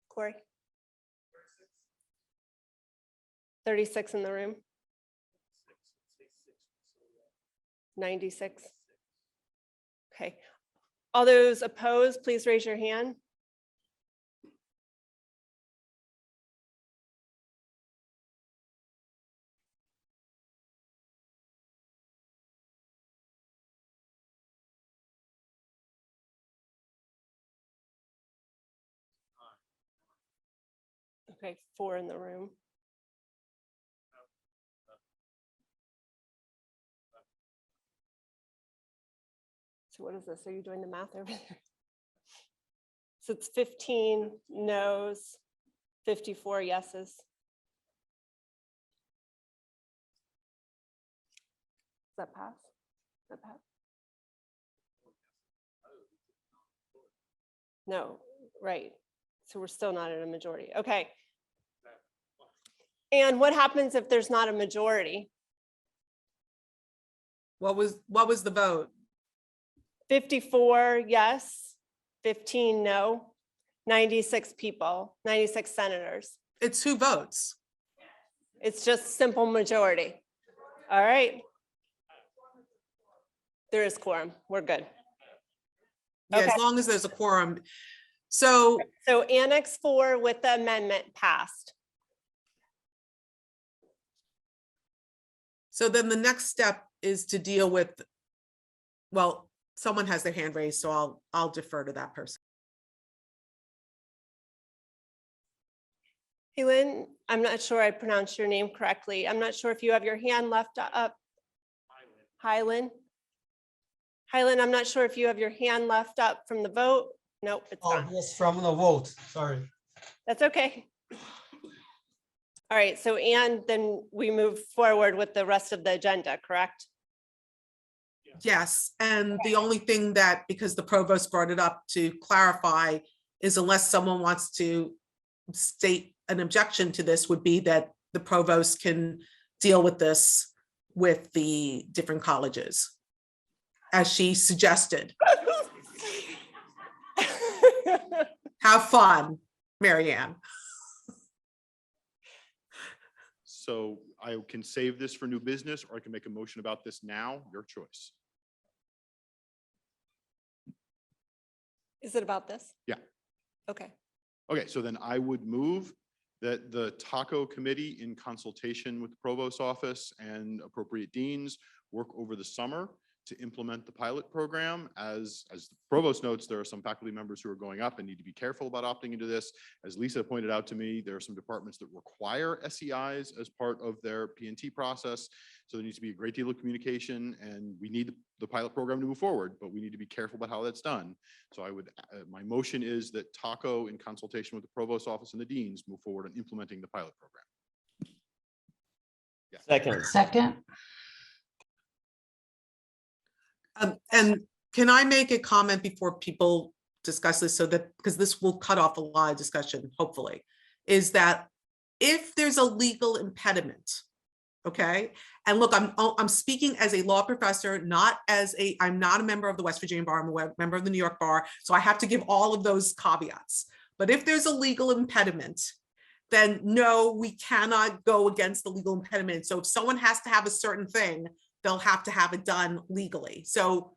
Corey? 36 in the room. 96. Okay. All those opposed, please raise your hand. Okay, 4 in the room. So what is this? Are you doing the math over there? So it's 15 no's, 54 yeses. Does that pass? Does that pass? No, right. So we're still not at a majority. Okay. And what happens if there's not a majority? What was the vote? 54 yes, 15 no, 96 people, 96 senators. It's who votes. It's just simple majority. All right. There is quorum. We're good. Yeah, Okay. as long as there's a quorum. So Annex 4 with the amendment passed. So then the next step is to deal with, well, someone has their hand raised, so I'll defer to that person. Hey, Lynn, I'm not sure I pronounced your name correctly. I'm not sure if you have your hand left up. Hi, Lynn. Hi, Lynn, I'm not sure if you have your hand left up from the vote. Nope, it's gone. Yes, from the vote, sorry. That's okay. All right, so and then we move forward with the rest of the agenda, correct? Yes, and the only thing that, because the provost brought it up, to clarify is unless someone wants to state an objection to this, would be that the provost can deal with this with the different colleges, as she suggested. Have fun, Mary Ann. So I can save this for new business, or I can make a motion about this now, your choice. Is it about this? Yeah. Okay. Okay, so then I would move that the TACO committee, in consultation with the provost's office and appropriate deans, work over the summer to implement the pilot program. As the provost notes, there are some faculty members who are going up and need to be careful about opting into this. As Lisa pointed out to me, there are some departments that require SEIs as part of their P&T process. So there needs to be a great deal of communication, and we need the pilot program to move forward, but we need to be careful about how that's done. So I would, my motion is that TACO, in consultation with the provost's office and the deans, move forward on implementing the pilot program. Yeah. Second. Second. And can I make a comment before people discuss this, so that, because this will cut off a lot of discussion, hopefully, is that if there's a legal impediment, okay, and look, I'm speaking as a law professor, not as I'm not a member of the West Virginia Bar, I'm a member of the New York Bar, so I have to give all of those caveats. But if there's a legal impediment, then no, we cannot go against the legal impediment. So if someone has to have a certain thing, they'll have to have it done legally. So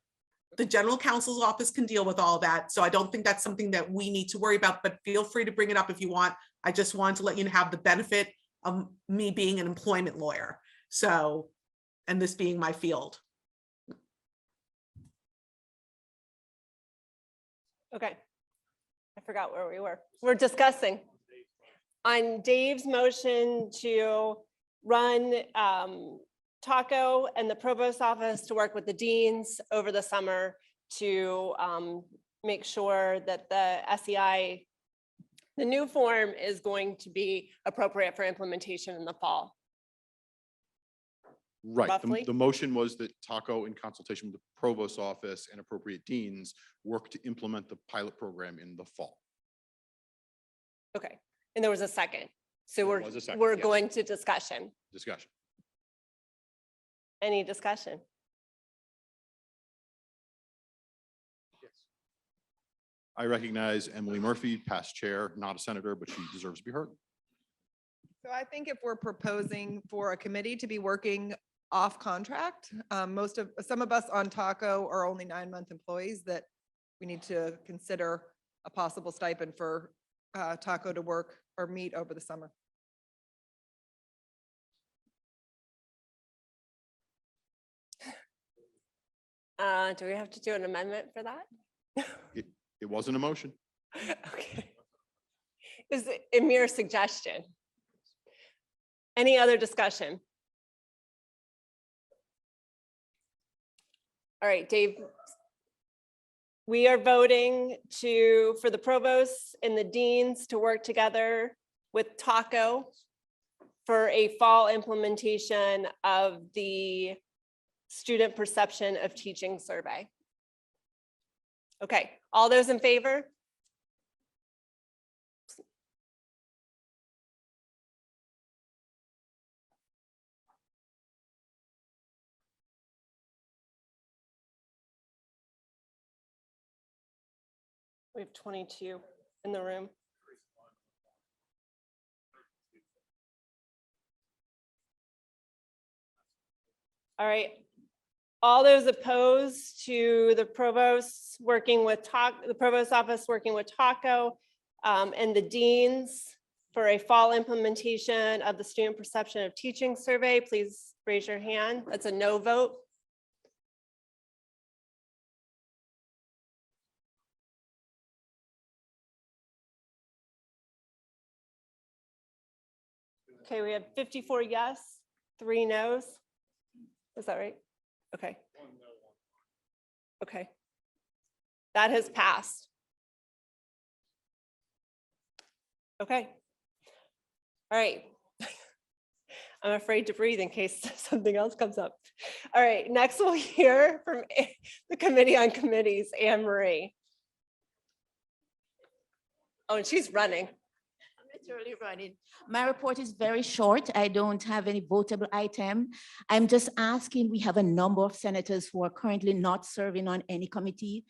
the general counsel's office can deal with all that. So I don't think that's something that we need to worry about, but feel free to bring it up if you want. I just wanted to let you have the benefit of me being an employment lawyer. So, and this being my field. Okay. I forgot where we were. We're discussing on Dave's motion to run TACO and the provost office to work with the deans over the summer to make sure that the SEI, the new form, is going to be appropriate for implementation in the fall. Right. Roughly? The motion was that TACO, in consultation with the provost's office and appropriate deans, work to implement the pilot program in the fall. Okay. And there was a second. So There was a second, we're yes. going to discussion. Discussion. Any discussion? I recognize Emily Murphy, past chair, not a senator, but she deserves to be heard. So I think if we're proposing for a committee to be working off contract, some of us on TACO are only 9-month employees, that we need to consider a possible stipend for TACO to work or meet over the summer. Do we have to do an amendment for that? It wasn't a motion. Okay. is a mere suggestion. Any other discussion? All right, Dave. We are voting for the provosts and the deans to work together with Taco for a fall implementation of the student perception of teaching survey. Okay, all those in favor? We have 22 in the room. All right. All those opposed to the provost working with the provost office working with Taco and the deans for a fall implementation of the student perception of teaching survey, please raise your hand. That's a no vote. Okay, we have 54 yes, 3 no's. Is that right? Okay. Okay. That has passed. Okay. All right. I'm afraid to breathe in case something else comes up. All right, next we'll hear from the Committee on Committees, Anne Marie. Oh, and she's running. I'm literally running. My report is very short. I don't have any votable item. I'm just asking, we have a number of senators who are currently not serving on any committee.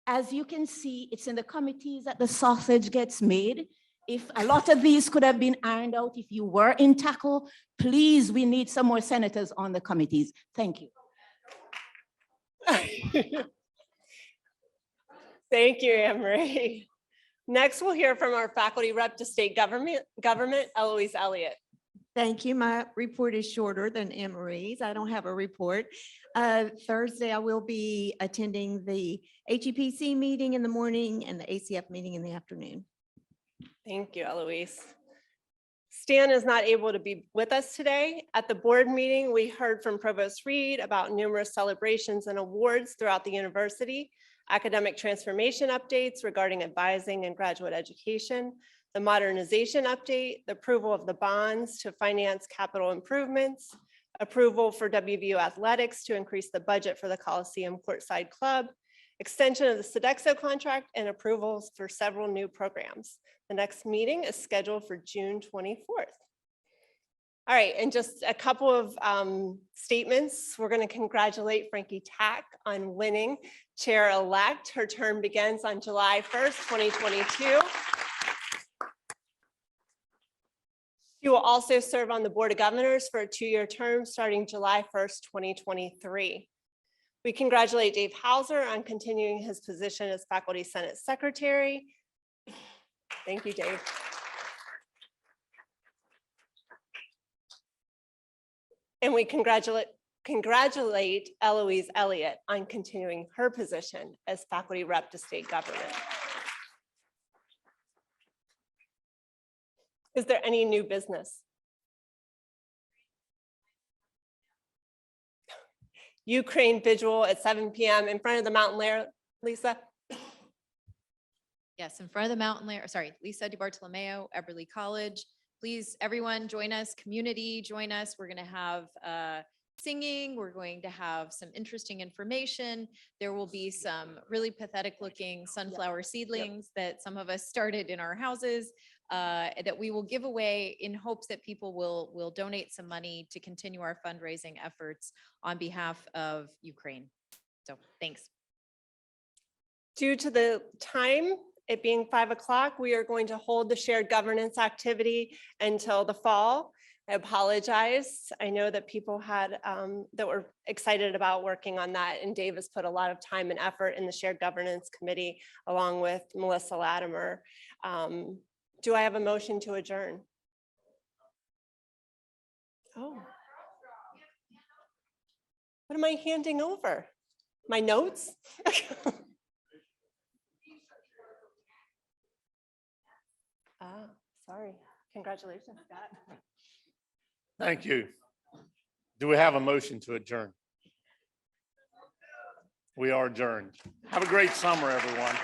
As you can see, it's in the committees that the sausage gets made. If a lot of these could have been ironed out if you were in tackle, please, we need some more senators on the committees. Thank you. Thank you, Anne Marie. Next, we'll hear from our faculty rep to state government, Eloise Elliott. Thank you. My report is shorter than Anne Marie's. I don't have a report. Thursday, I will be attending the HEPC meeting in the morning and the ACF meeting in the afternoon. Thank you, Eloise. Stan is not able to be with us today. At the board meeting, we heard from Provost Reed about numerous celebrations and awards throughout the university, academic transformation updates regarding advising and graduate education, the modernization update, the approval of the bonds to finance capital improvements, approval for WVU athletics to increase the budget for the Coliseum Courtside Club, extension of the Sodexo contract, and approvals for several new programs. The next meeting is scheduled for June 24th. All right, and just a couple of statements. We're going to congratulate Frankie Tack on winning chair-elect. Her term begins on July 1st, 2022. She will also serve on the Board of Governors for a 2-year term starting July 1st, 2023. We congratulate Dave Hauser on continuing his position as Faculty Senate Secretary. Thank you, Dave. And we congratulate Eloise Elliott on continuing her position as faculty rep to state government. Is there any new business? Ukraine vigil at 7 p.m. in front of the Mountain Lair, Lisa? Yes, in front of the Mountain Lair, sorry, Lisa DiBartolomeo, Eberly College. Please, everyone, join us, community, join us. We're going to have singing. We're going to have some interesting information. There will be some really pathetic looking sunflower seedlings that some of us started in our houses that we will give away in hopes that people will donate some money to continue our fundraising efforts on behalf of Ukraine. So thanks. Due to the time, it being 5 o'clock, we are going to hold the shared governance activity until the fall. I apologize. I know that people had that were excited about working on that, and Dave has put a lot of time and effort in the shared governance committee along with Melissa Latimer. Do I have a motion to adjourn? Oh. What am I handing over? My notes? Sorry. Congratulations, Scott. Thank you. Do we have a motion to adjourn? We are adjourned. Have a great summer, everyone.